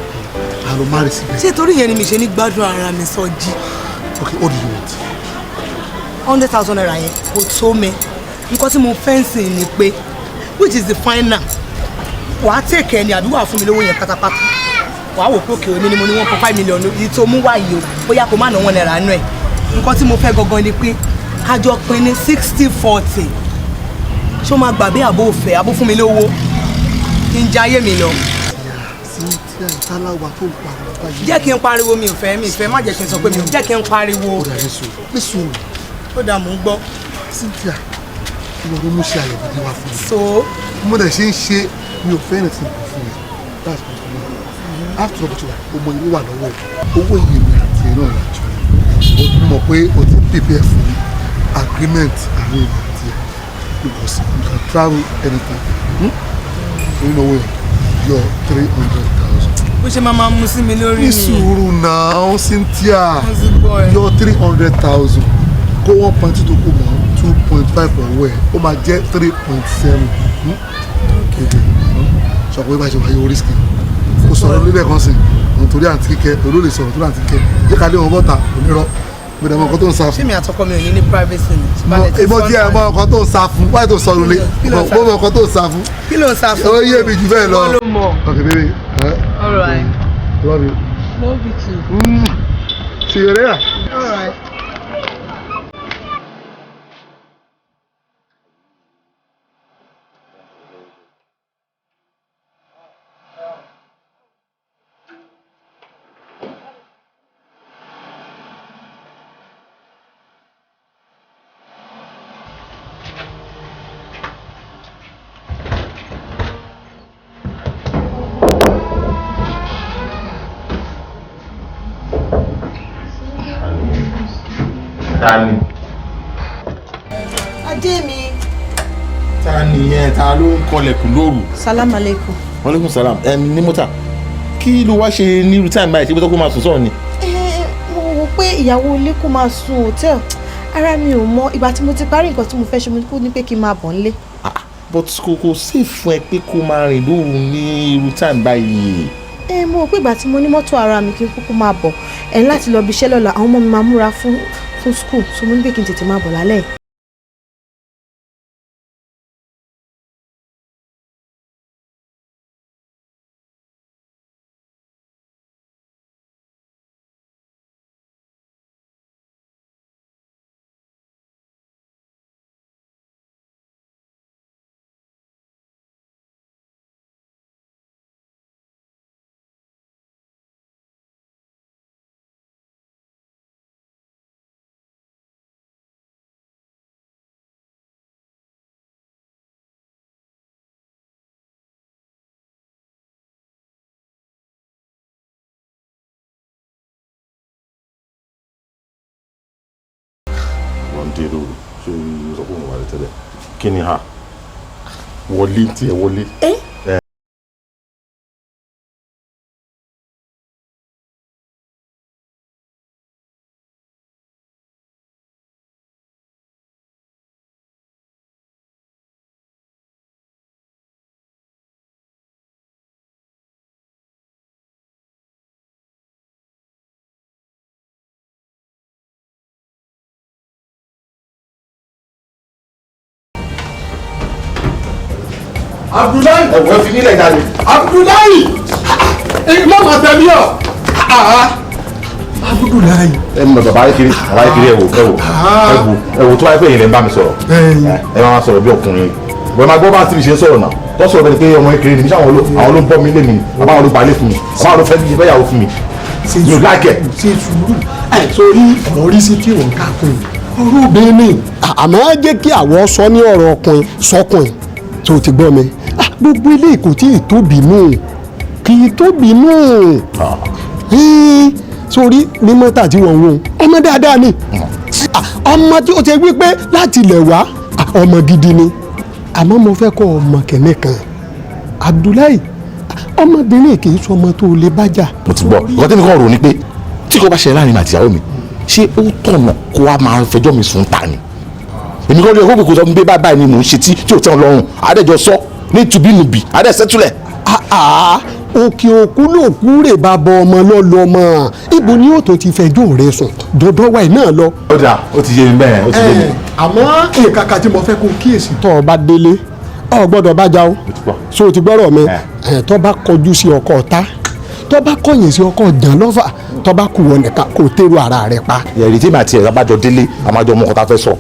á lọ má rè síbẹ̀. Ṣé torí yẹn ni mi ṣe ní gbádùn ara mi sọ jí? Okay, what do you want? 100,000 naira yẹn kò tó mi. Nǹkan tí mo fẹ́ ń sìn ni pé which is the final. Wàá tèkẹ́ ni àbí wàá fún mi lówó yẹn pátápátá. Wàá wò pé òkè òní ni mo ní 1.5 million yìí tó mú wáyé o bóyá kò má ná wọn náírà nú ẹ̀. Nǹkan tí mo fẹ́ gangan ni pé ká jọ pín ní 60-40. Ṣé o máa gbà bí àbó òfẹ́ àbó fún mi lówó kí n jayé mi lọ? Cynthia, ìtàláwà tó ń pariwo báyìí. Jẹ́ kí n pariwo mi ò fẹ́ má jẹ́ kí n sọ pé mi ò jẹ́ kí n pariwo. Ó dà ní sùúrù. Ó dà mò ń gbọ́. Cynthia, ìwọ ló mú ṣe Ayọ̀mídé wá fún mi. So mo dẹ̀ ṣe ń ṣe mi ò fẹ́ anything fún mi. That's my problem. After all, ọmọ ìlú wà lọ́wọ́ owó ìyèmí àti ẹ̀ náà lájọ. O tún mọ̀ pé o ti prepare fún agreement àárín ìlú àti ẹ̀ because you can travel anytime. Nínú owó yọ 300,000. Bó ṣe máa mú sí mi lórí mi. Ní sùúrù náà, Cynthia, yọ 300,000 kó 1.2 tó kù mọ́ 2.5 ọ̀wọ́ ẹ̀ ó máa jẹ́ 3.7. Sọ̀pọ̀ bí bá ṣe wáyé oríṣìí kó sọ̀rọ̀ lórí ẹ̀kan sí nítorí àǹtí kíkẹ́ olú lè sọ̀rọ̀ tó àǹtí kíkẹ́ jẹ́ ká lé wọn bọ́ta onírọ́ gbẹdẹ mọ ọkọ tó ń sá fún. ṣé mi àtọkọ mi ò ní privacy ni. ìmọ̀ tí ẹ mọ ọkọ tó ń sá fún wáyé tó sọ̀rọ̀ lé mọ ọkọ tó ń sá fún. kí ló ń sá fún. ó yé mi jù bẹ́ẹ̀ lọ. wọ́n ló mọ̀. Okay baby. All right. Love you. Love you too. See you later. All right. Tani. Adé mi. Ta nìyẹn ta ló ń kọlẹ̀kùn lóru. Salam aleikum. Aleykum salam. Ní mọ́tà. Kí ló wá ṣe ní irú time báyìí tí bó tó kó máa sùn sọ̀rọ̀ ni? Mo wò pé ìyàwó ilé kó máa sùn hòtẹ́ẹ̀lì. Ara mi ò mọ ìgbà tí mo ti parí nǹkan tí mo fẹ́ ṣe mo ní pé kí n máa bọ̀ nílé. But kò safe fún ẹ pé kó máa rìn lóru ní irú time báyìí. Mo rò pé ìgbà tí mo ní mọ́tò ara mi kí n kúkú máa bọ̀ láti lọ bí iṣẹ́ lọ́la àwọn ọmọ mi máa múra fún school so mo ní pé kí n tètè máa bọ̀ lálẹ́. wọ́n dé lóru ṣé ìsọkùnrin wà tẹ́lẹ̀ kí ni ha wọlé tí ẹ wọlé. Abdullahi ẹ̀wọ̀n fi nílẹ̀ jáde. Abdullahi mama tẹ̀lé ọ. Abdullahi. ẹ mọ bàbá ayékiri ẹwò tó wáyé pé èyí lè ń bá mi sọ̀rọ̀ ẹ máa sọ̀rọ̀ bí ọkùnrin bọ́ẹ̀ máa gbọ́ bá ti fi ṣe sọ̀rọ̀ náà tó sọ̀rọ̀ bẹ́ẹ̀ ni pé ọmọ kékeré ni bí àwọn ló ń bọ́ mi lé mi àbáwọn ló balẹ̀ fún mi àbáwọn ló fẹ́ bí ìfẹ́yàwó fún mi mi ò láìkẹ́. ṣe sùúrù sórí ọ̀rọ̀ orí sí tí òun kákùn ọ̀rọ̀ obìnrin àmọ́ jẹ́ kí àwọn sọ ní ọ̀rọ̀ ọkùnrin sọkùnrin tó ti gbọ́ mi gbogbo ilé kò tí ì tóbi mú kì í tóbi mú sórí ní mọ́tà tí wọ́n ń wọ́n ọmọ dáadáa ni ọmọ tí o ti wí pé láti ilẹ̀ wá ọmọ gidi ni àmọ́ mo fẹ́ kọ́ ọmọ kẹ́mẹ́ kan Abdullahi ọmọbìnrin kì í sọ ọmọ tó lè bájà. mo ti gbọ́ nǹkan tí mi kàn rò ni pé tí kò bá ṣe láàrin àtìyàwó mi ṣé ó tọ̀nà kó wá máa fẹjọ́ mi sùn ta ni èmi kọ́ ló yẹ kó kò sọ fún mi pé báyìí ni mò ń ṣe tí ò tẹ́ ọ lọ́rùn àdẹ́jọ sọ ní tùbínùbí àdẹ́sẹ́túlẹ̀. òkè òkú ló kú rè bá bọ ọmọ lọ́lọ́ mọ́ ibo ni yóò tó ti fẹjọ́ rẹ sùn dọ́dọ́ wa náà lọ. ó dà ó ti yé mi bẹ́ẹ̀ ó ti yé mi. àmọ́ nǹkan kan tí mo fẹ́ kó kíyèsí tó o bá délé o gbọ́dọ̀ bá já o so o ti gbọ́rọ̀ mi tó bá kọjú sí ọkọ ọ̀tá tó bá kọ̀yìn sí ọkọ jàn lọ́fà tó bá kú wọn nìkan kò tẹ́rù ara rẹ̀ pa. ẹ̀rí tí màá tiẹ̀ abájọ délé àmàjọ ọmọ kọta fẹ́ sọ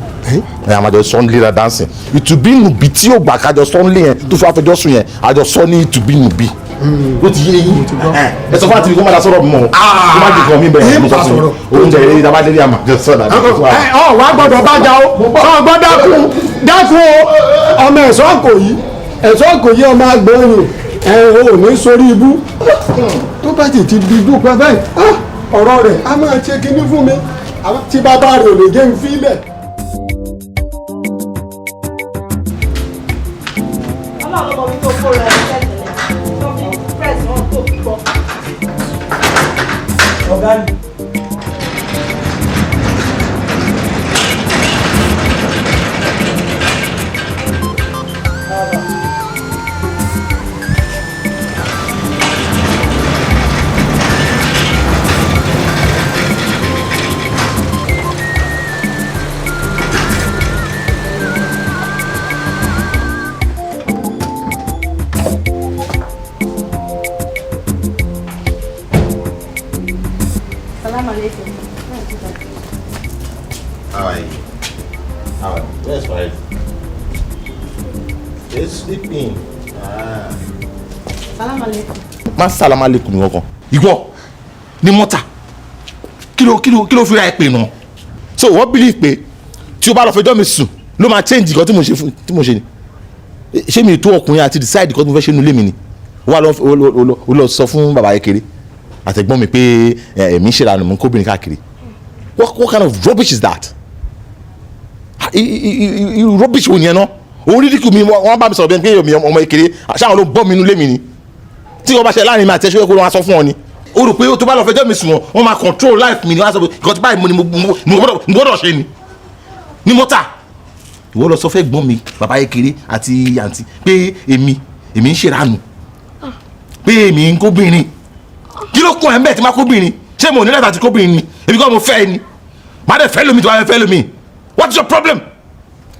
àmàjọ sọ́nlé la dánsìn ìtùbínùbí tí yóò gbà kájọ sọ́nlé yẹn tó fún afẹjọ́ sùn yẹn àjọ sọ ní ìtùbínùbí. ó ti yé yín ẹ sọ fún àti kó má da sọ̀rọ̀ mọ́ kó má di kan mi bẹ̀rẹ̀ mo sọ fún mi oúnjẹ eré ìdábà délé àmàjọ sọ̀dà. wà á gbọ́dọ̀ bá já o ọ gbọ́ dákun ọmọ ẹ̀sọ́ kò yí ọmọ agbóhùn ò ní sórí ibú tó bá ti di dúpẹ́ báyìí ọ̀rọ̀ rẹ̀ a máa ṣe kinní fún mi tí bàbá rẹ̀ ò lè jẹ́ ń fílẹ̀. ọlọ́run ọmọ mi tó kó rẹ̀ tẹ́lẹ̀ tó fi press wọn tó fi bọ́. ọ̀gá ni. Yes, right. It's sleeping. Salam alaikum. Má salam alaikum ni wọ́n kan. Ìwọ ni mọ́tà. Kí ló fi ra ẹ pè náà? So wọ́n believe pé tí o bá lọ fẹjọ́ mi sùn ló máa change nǹkan tí mo ṣe ni. Ṣé mi tó ọkùnrin àti decide nǹkan tí mo fẹ́ ṣe nínú ilé mi ni? Wà ó lọ sọ fún bàbá kékeré àtẹ̀gbọ́n mi pé èmi ń ṣe ìlànà mú kóbìnrin káàkiri. What kind of rubbish is that? Rubbish wo ni ẹ ná òun rí díkù mi wọ́n bá mi sọ̀rọ̀ bẹ́ẹ̀ pé ọmọ ìkéré ṣáwọn ló bọ́ mi inú lé mi ni tí wọ́n bá ṣe láàrin mi àti ẹ̀ṣọ́ ẹ̀kọ́ ló wá sọ fún wọn ni o rò pé tó bá lọ fẹjọ́ mi sùn wọ́n máa control life mi ni wọ́n á sọ pé nǹkan tí báyìí mo gbọ́dọ̀ ṣe ni ní mọ́tà ìwọ lọ sọ fẹ́ gbọ́n mi bàbá ìkéré àti àǹtí pé èmi ń ṣèrànù pé èmi ń kóbìnrin kí ló kún ẹ̀ ń bẹ̀ tí má kóbìnrin ṣé mo nílẹ̀ àti kóbìnrin ni èmi kọ́ mo fẹ́ ni má dẹ̀ fẹ́ lómi tó wá fẹ́ lómi. What's your problem?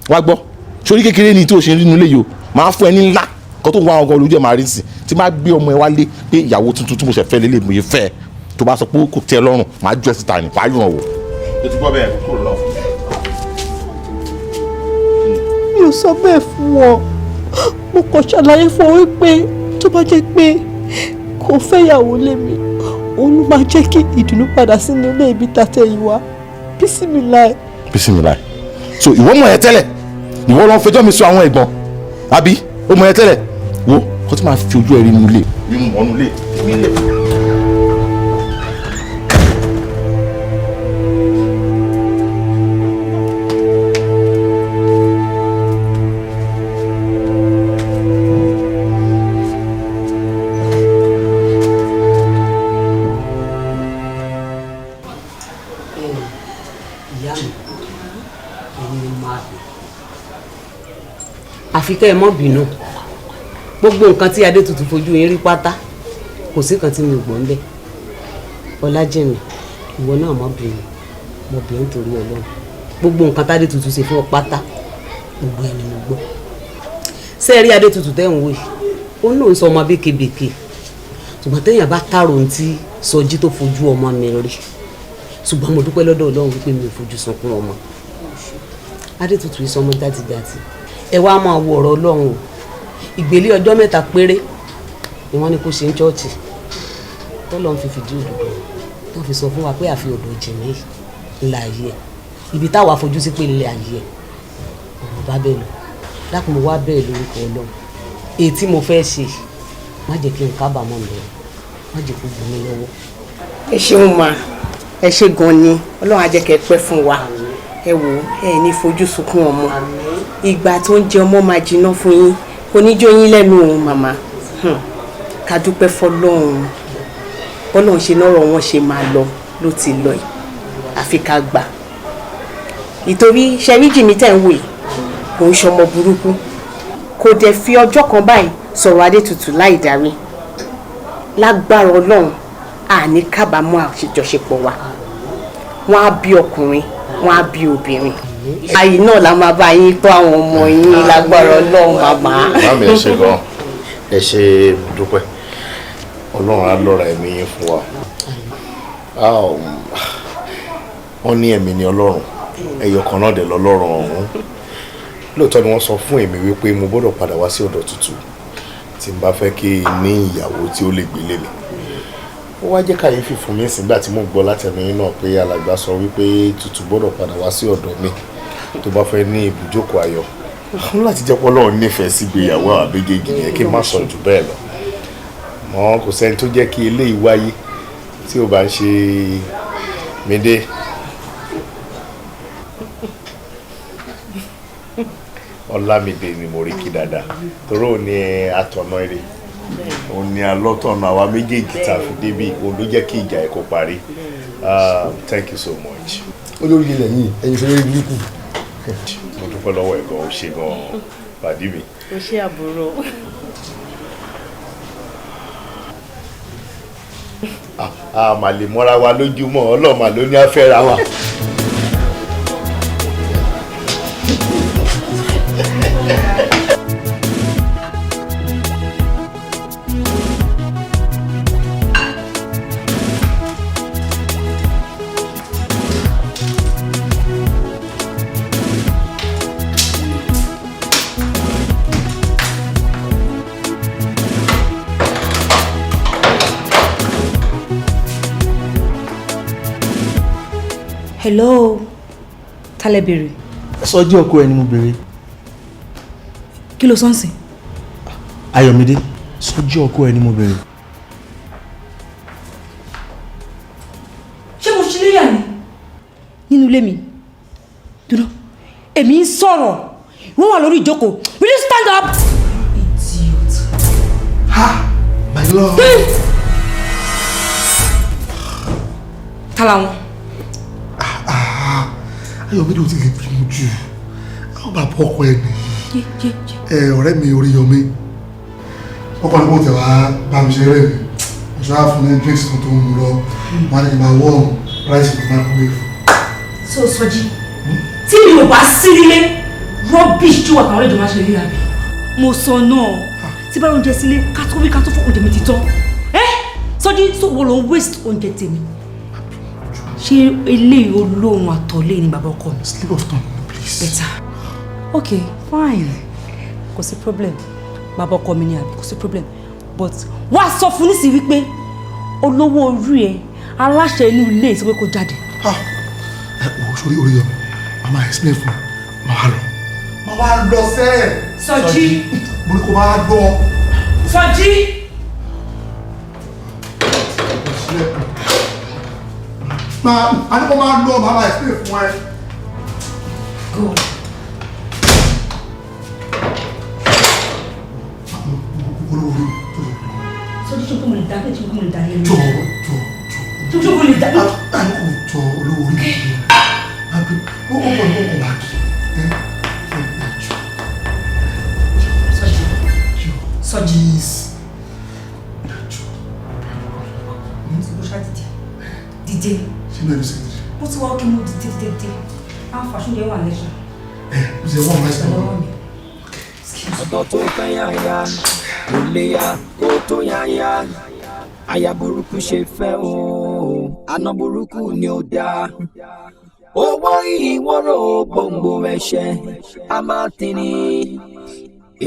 Wá gbọ́ sórí kékeré ni tí o ṣe nínú ilé yìí o máa fún ẹ ní ńlá kan tó ń wá ọgọ́ olójú ẹ̀ máa rí sí tí máa gbé ọmọ ẹ wálé pé ìyàwó tuntun tí mo ṣe fẹ́ lélẹ̀ mo yẹ fẹ́ tó bá sọ pé kò tẹ́ ẹ lọ́rùn máa jù ẹ síta ní wàá yùn ọ̀ wò. o ti gbọ́ bẹ́ẹ̀ kúrò lọ. mi ò sọ bẹ́ẹ̀ fún wọn mo kàn ṣàlàyé fún ọ wípé tó bá jẹ́ pé kò fẹ́yàwó lé mi òun ló máa jẹ́ kí ìdùnnú padà sínú ilé ibi tàtẹ̀yìnwá bísímìláì. Bísímìláì. So ìwọ mọ̀ ẹ́ tẹ́lẹ̀ ìwọ lọ fẹjọ́ mi sọ àwọn ẹ̀gbọ́n àbí ó mọ̀ ẹ́ tẹ́lẹ̀ wo kó tí máa fi ojú ẹ̀ rí inú ilé mi mú ọ̀nù ilé mi lẹ̀. èmi máa bì. àfi kẹ́ ẹ mọ́ bínú gbogbo nǹkan tí Adétutù fojú yín rí pátá kò sí kan tí mi ò gbọ́ ń bẹ̀. Ọlájẹ̀mí ìwọ náà mọ́ bínú mo bẹ̀ ń torí Ọlọ́run gbogbo nǹkan tí Adétutù ṣe fún ọ pátá gbogbo ẹni mo gbọ́. sẹ́ẹ̀rí Adétutù tẹ́ ń wò yìí ó náà ń sọ ọmọ békebèke ṣùgbọ́n téèyàn bá tààrò ohun tí Sọjí tó fojú ọmọ mi rí ṣùgbọ́n mo dúpẹ́ lọ́dọ̀ Ọlọ́run wípé mi ò fojú sunkún ọmọ. Adétutù yìí sọmọ dátidàti ẹ wá máa wo ọ̀rọ̀ Ọlọ́run o ìgbélé ọjọ́ 3 péré ni wọ́n ní kó ṣe ń chọ́ọ̀chì tọ́lọ́ ń fi fìdí òdòdó tó fi sọ fún wa pé àfi ọ̀dọ̀ jìnnì ńlá ayé ẹ̀ ibi táwa fojú sí pé ilé ayé ẹ̀ ọ̀rọ̀ bá bẹ́ẹ̀ lọ dákun mo wá bẹ́ẹ̀ lórúkọ Ọlọ́run èyí tí mo fẹ́ ṣe má jẹ́ kí n kábàámọ̀ lọ má jẹ́ kó gbé mi lọ́wọ́. ẹ ṣeun ma ẹ ṣe gan ni Ọlọ́run á jẹ́ kẹ́ pẹ́ fún wa ẹ wò ẹ ní fojú sunkún ọmọ ìgbà tó ń jẹ ọmọ máa jiná fún yín kò ní jó yín lẹ́nu òun màmá ká dúpẹ́ fọlọ́run bọ́lọ́run ṣe nọ́rọ̀ wọn ṣe máa lọ ló ti lọ yìí àfi ká gbà ìtorí ṣẹ́ríjì mi tẹ̀ ń wò yìí kò ń ṣọmọ burúkú kò dẹ̀ fi ọjọ́ kan báyìí sọ̀rọ̀ Adétutù láì darí lágbára Ọlọ́run àní kábàámọ̀ àṣejọṣepọ̀ wa wọ́n á bí ọkùnrin wọ́n á bí obìnrin àyè náà la máa bá yín tó àwọn ọmọ yín lágbára Ọlọ́run màmá. Màmí ẹ ṣe gan ẹ ṣe dúpẹ́ Ọlọ́run á lọ́ra ẹ̀mí yín fún wa wọ́n ní ẹ̀mí ni Ọlọ́run ẹyọ kan náà dẹ̀ lọ́lọ́run ọ̀hún lóòótọ́ ni wọ́n sọ fún èmi wípé mo gbọ́dọ̀ padà wá sí ọ̀dọ̀ Tutù tí n bá fẹ́ kí n ní ìyàwó tí ó lè gbélé mi ó wá jẹ́ kàyéfì fún mi sígbà tí mo gbọ́ láti ẹnu yín náà pé alàgbà sọ wípé Tutù gbọ́dọ̀ padà wá sí ọ̀dọ̀ mi tó bá fẹ́ ní ibùjókòó ayọ̀ àwọn láti jẹ́ pé Ọlọ́run nífẹ̀ẹ́ sí ìgbéyàwó àwọn méjèèjì yẹn kí n má sọ jù bẹ́ẹ̀ lọ mọ́ kò sẹ́ni tó jẹ́ kí eléyìí wáyé tí ó bá ń ṣe Mídé. Ọlámídé ni mo rí kí dáadáa torí òun ni atọ̀nà eré òun ni alọ́tọ̀nà àwa méjèèjì tá a fi débi òun ló jẹ́ kí ìjà ẹ̀ kó parí thank you so much. olórí ilẹ̀ yìí ẹ̀yin fẹ́ rí níkù. mo dúpẹ́ lọ́wọ́ ẹ̀ gan-an ó ṣe gan-an pàdé mi. o ṣe àbúrò. a mà lè mọ́ra wa lójúmọ́ ọlọ́mà ló ní afẹ́ra wa. Hello, Tálẹ̀ béèrè. Sọjí ọkọ ẹ ni mo béèrè. Kí ló sọ́n sìn? Ayọ̀mídé, Sọjí ọkọ ẹ ni mo béèrè. Ṣé mo ṣe léyà ni? Nínú ilé mi. Dúró, èmi ń sọ̀rọ̀. Wọ́n wà lórí ìjókòó. Will you stand up? Idiot. Ha! My lord. Tálà wọn. Ayọ̀mídé ò ti lè bínú jù àwọn bàbá ọkọ ẹ nìyí ọ̀rẹ́ mi Oríyọmí ọkọ ní kò tẹ̀ wá bá mi ṣe rẹ̀ mi ọ̀ṣọ́ àfún ní drinks kan tó ń mú lọ wọn ni máa wọ́ọ̀mù ráìsì tó máa kúrò fún. So Sọjí tí mi ò bá sí nílé rubbish tí wà táwọn ẹ̀jọ̀ máa ṣe rí àbí. Mo sọ náà tí bá oúnjẹ sílé ká tó wí ká tó fún oúnjẹ mi ti tán Sọjí tó wọ́n lọ ń waste oúnjẹ tèmi. Ṣé eléyìí olóhùn àtọ̀lé ni bàbá ọkọ mi? Sleep off tongue, please. Better. Okay, fine. Kò sí problem. Bàbá ọkọ mi ni àbí kò sí problem. But wá sọ fún nísìnyí wípé olówó orí ẹ aláṣẹ inú ilé ìsìnkú kò jáde. Wo sórí Oríyọmí, màmá explain fún mi, màá lọ. Màá lọ sẹ́ẹ̀. Sọjí. Mo ní kó máa lọ. Sọjí. A ní kó máa lọ, màmá explain fún ẹ. Go. Olórí. Sọjí tó kọ́ mo lè dá bẹ́ẹ̀ tó kọ́ mo lè dá lé mi. Jọ. Tó kọ́ mo lè dá. A ní kò jọ olórí. Àbí ó kọ̀ ní kò wá kí. Sọjí. Dìde. Ṣé bẹ́ẹ̀ ló ṣe dìde? Mo ti wá òkè mo dìde. Àwọn fàṣúndé wà lẹ́sà. Ó ṣe wọ́n máa ṣe lọ́wọ́ mi. Ọ̀dọ́ tó fẹ́ yáya kò lè ya kó tó yáya. Aya burúkú ṣe fẹ́ o, àna burúkú ni ó dáa. Owó ìwọ́rọ̀ gbòǹgbò ẹ̀ṣẹ̀ a máa tini.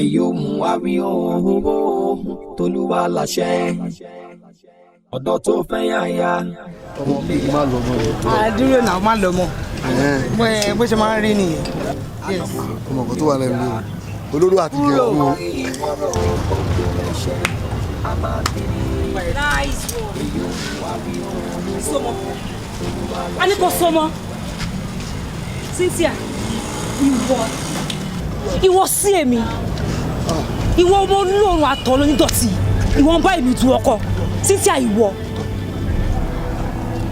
Èyí ò mú wa rí owó tolúwa láṣẹ. Ọ̀dọ́ tó fẹ́ yáya kò lè ya. Àdúró náà má lọ mọ́. Bó ṣe máa ń rí nìyẹn. Ọmọ kan tó wà lẹ́nu o. Olóró àti gẹ̀ẹ́kú o. Nice one. A ní kò sọmọ. Cynthia, ìwọ sí èmi. Ìwọ ọmọ olóòrùn àtọ̀ lónídọ̀tí. Ìwọ ń bá èmi du ọkọ. Cynthia ìwọ.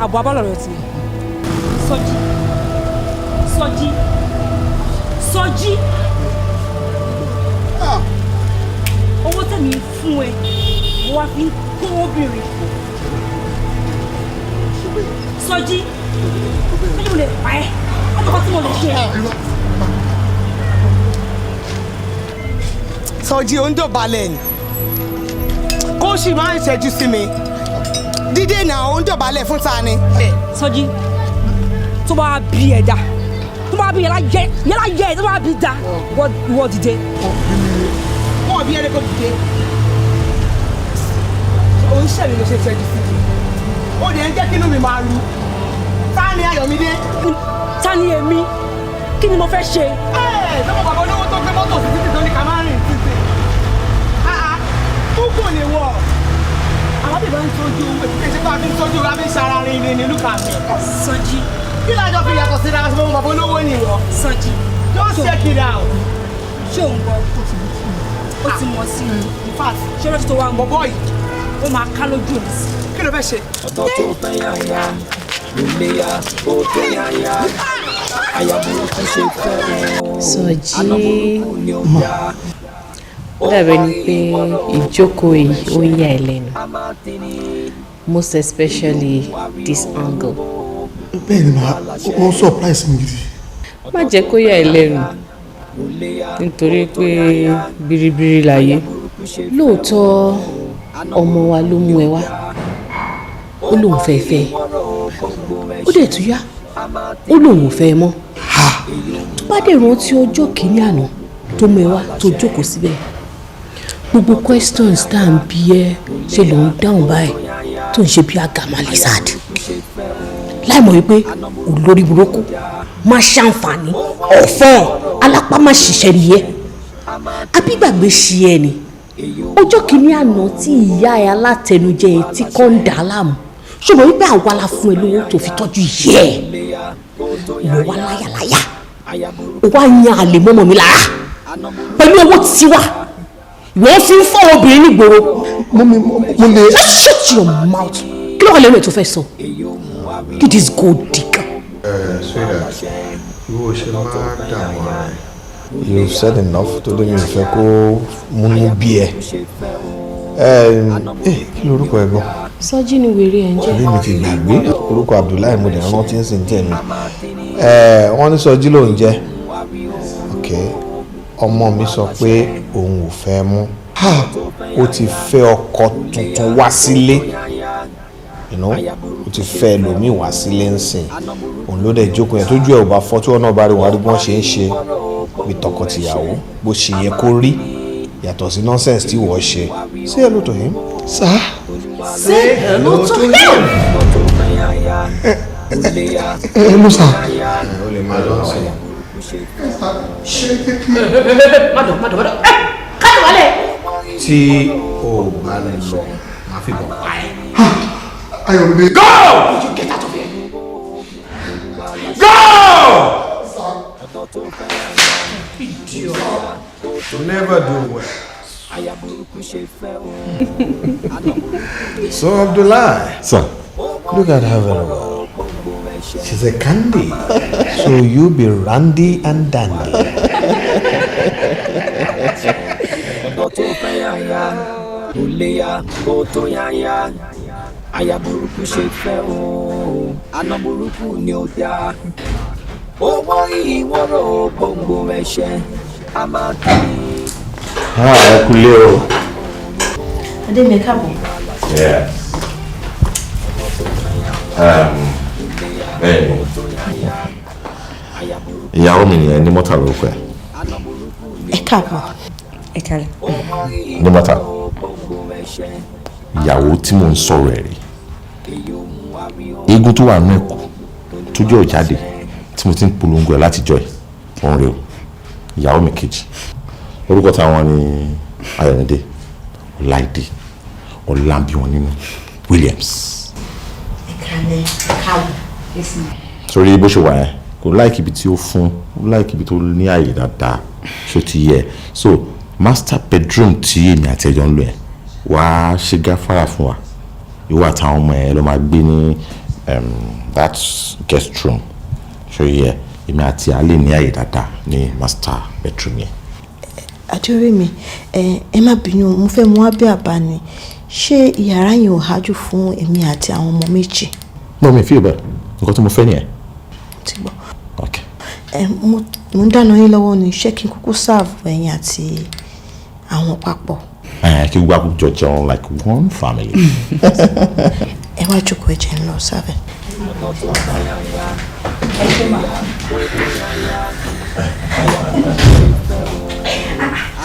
Àbọ̀ abálọ̀rọ̀ ti. Sọjí. Owó tẹ̀mí fún ẹ, mo wá fi ń kó obìnrin. Sọjí, kí ló lè pa ẹ́? Ọjọ́ kan tí mo lè ṣe. Sọjí ó ń dọ̀bálẹ̀ ni. Kó sì máa ń ṣẹ́jú sí mi. Dídé náà ó ń dọ̀bálẹ̀ fún ta ni. Sọjí, tó bá bí ẹ̀dá, tó bá bí yẹlá yẹ, tó bá bí dá, wọ́n dìde. Wọ́n bí ẹni kò dìde. Òun ṣẹ̀mí ló ṣe ṣẹ́jú sí mi. Ó dẹ̀ ń jẹ́ kínú mi máa ru. Ta ni Ayọ̀mídé? Ta ni èmi? Kí ni mo fẹ́ ṣe? Lọ́mọ bàbá olówó tó gbé mọ́tò sí títì tó ní ká máa rìn títì. Kúkú ni wọ̀. Àwọn bèbè ń tọ́jú owó ètùtù ṣe bá mi ń tọ́jú ra mi ṣara rin ní lùkà mi. Sọjí. Kí lájọ fi yàtọ̀ síra sí lọ́mọ bàbá olówó ni wọ̀? Sọjí. Don't check it out. Ṣé òun gbọ́? Ó ti mọ̀ sí i. In fact, ṣé lọ́jọ́ tó wá ń bọ̀ bọ́ọ̀yì? Ó máa ká lójú òní sí. Kí ló fẹ́ ṣe? Ọ̀dọ́ tó fẹ́ yáya kò lè ya kó tó yáya. Aya burúkú ṣe fẹ́ o. Sọjí. Àna burúkú ni ó dáa. Ó dàbẹ̀ ni pé ìjókòó yìí ó yà ẹ́ lẹ́nu. Most especially this angle. Bẹ́ẹ̀ ni màá ó surprise mi gidi. Má jẹ́ kó yà ẹ́ lẹ́nu nítorí pé biribiri láyé. Lóòótọ́ ọmọ wa ló mú ẹ wá. Ó lóun fẹ́ fẹ́. Ó dẹ̀ tún yá. Ó lóun ò fẹ́ mọ́. Tó bá dẹ̀ rántí ọjọ́ kìíní àná tó mú ẹ wá tó jókòó síbẹ̀. Gbogbo questions tá à ń bí ẹ ṣe ló ń dáhùn báyìí tó ń ṣe bí àgàmà lizard. Láìmọ̀ wípé olórí burúkú máa ṣàǹfààní ọ̀fọ́n alápá máa ṣiṣẹ́ rí ẹ. Abígbàgbé ṣe ẹ ni. Ọjọ́ kìíní àná tí ìyá ẹ alátẹnujẹ tí kò ń dà á láàmú. Ṣùgbọ́n wípé àwa la fún ẹ lówó tó fi tọ́jú ìyẹ́ ẹ. Ìwọ wá láyàláyà. Ó wá yan àlè mọ́mọ́ mi lára. Pẹ̀lú owó tiwa. Ìwọ fi ń fọ́ obìnrin nígboro. Mo lè. Shut your mouth. Kí ló wà lẹ́nu ẹ̀ tó fẹ́ sọ? It is gold digger. Sweetheart, ìwọ ṣe máa dààmú ara ẹ̀. You've said enough tó dé mi ò fẹ́ kó múnú bí ẹ. Kí lorúkọ ẹ gan? Sọjí ni wèrè ẹ̀ ń jẹ́. Orí mi ti gbàgbé orúkọ Abdullahi mo dẹ̀ rántí ń sìn tẹ̀mí. Wọ́n ní Sọjí ló ń jẹ́. Ọmọ mi sọ pé òun ò fẹ́ mú. Ó ti fẹ́ ọkọ tuntun wá sílé. Ó ti fẹ́ ẹlòmíì wá sílé ń sìn. Òun ló dẹ̀ jókòó yẹn tójú ẹ̀ ò bá fọ́ tí wọ́n náà bá rí wọn arígbọ́n ṣe ń ṣe bí tọkọtìyàwó bó ṣe yẹ kó rí yàtọ̀ sí nonsense tí wọ́n ṣe. Say hello to him. Sir. Say hello to him. Hello sir. O lè máa lọ sí. Mádọ̀. Káàdì wálé. Tí o bá lè lọ máa fi bọ̀ pa ẹ́. Ayọ̀mídé. Go! Get out of here. Go! Idiot. Never do well. So Abdullahi. Sir. Look at her very well. She's a candy. So you be Randy and Dandy. Ọ̀dọ́ tó fẹ́ yáyá kò lè yá kó tó yáyá aya burúkú ṣe fẹ́ o àna burúkú ni ó dá owó ìwọ́rọ̀ gbòǹgbò ẹ̀ṣẹ̀ a máa kí. ẹ kúlé o. adé mi káàbọ̀. bẹ́ẹ̀ni ìyàwó mi nìyẹn ní mọ́tà lórúkọ ẹ̀. ẹ káàbọ̀. ẹ kálẹ̀. ní mọ́tà ìyàwó tí mò ń sọ̀rọ̀ ẹ̀ rí eégún tó wà nínú ẹ̀kọ́ tó jẹ́ òjáde tí mo ti ń polongo ẹ̀ látijọ́ ẹ̀ òun rè o ìyàwó mi kejì orúkọ táwọn ni Ayọ̀mídé Ọláìdé Ọlámbíwọn nínú Williams. ìkàlẹ̀ káàbọ̀ ẹ̀sìn. sórí bó ṣe wà yẹn kò láìkí ibi tí ó fún ó láìkí ibi tó ní àyè dáadáa ṣó ti yẹ so master bedroom tí èmi àti ẹjọ́ ń lò ẹ̀ wá ṣe gáfárà fún wa ìwọ àtàwọn ọmọ ẹ ló máa gbé ní that guest room ṣó yẹ èmi àti alẹ́ ní àyè dáadáa ní master bedroom yẹn. àjọyọ̀ mi ẹ má bínú mo fẹ́ mú abẹ́ àbá ni ṣé yàrá yẹn ò hájú fún èmi àti àwọn ọmọ méjì. mo mi fi bẹ́ẹ̀ nǹkan tí mo fẹ́ nìyẹn. ti gbọ́. mo ń dáná yín lọ́wọ́ ni ṣé kí n kúkú sáàbù ẹ̀yin àti àwọn papọ̀. kí gbogbo àkójọ jẹun like one family. ẹ wá jókòó ẹ jẹ́ ń lọ sábẹ̀.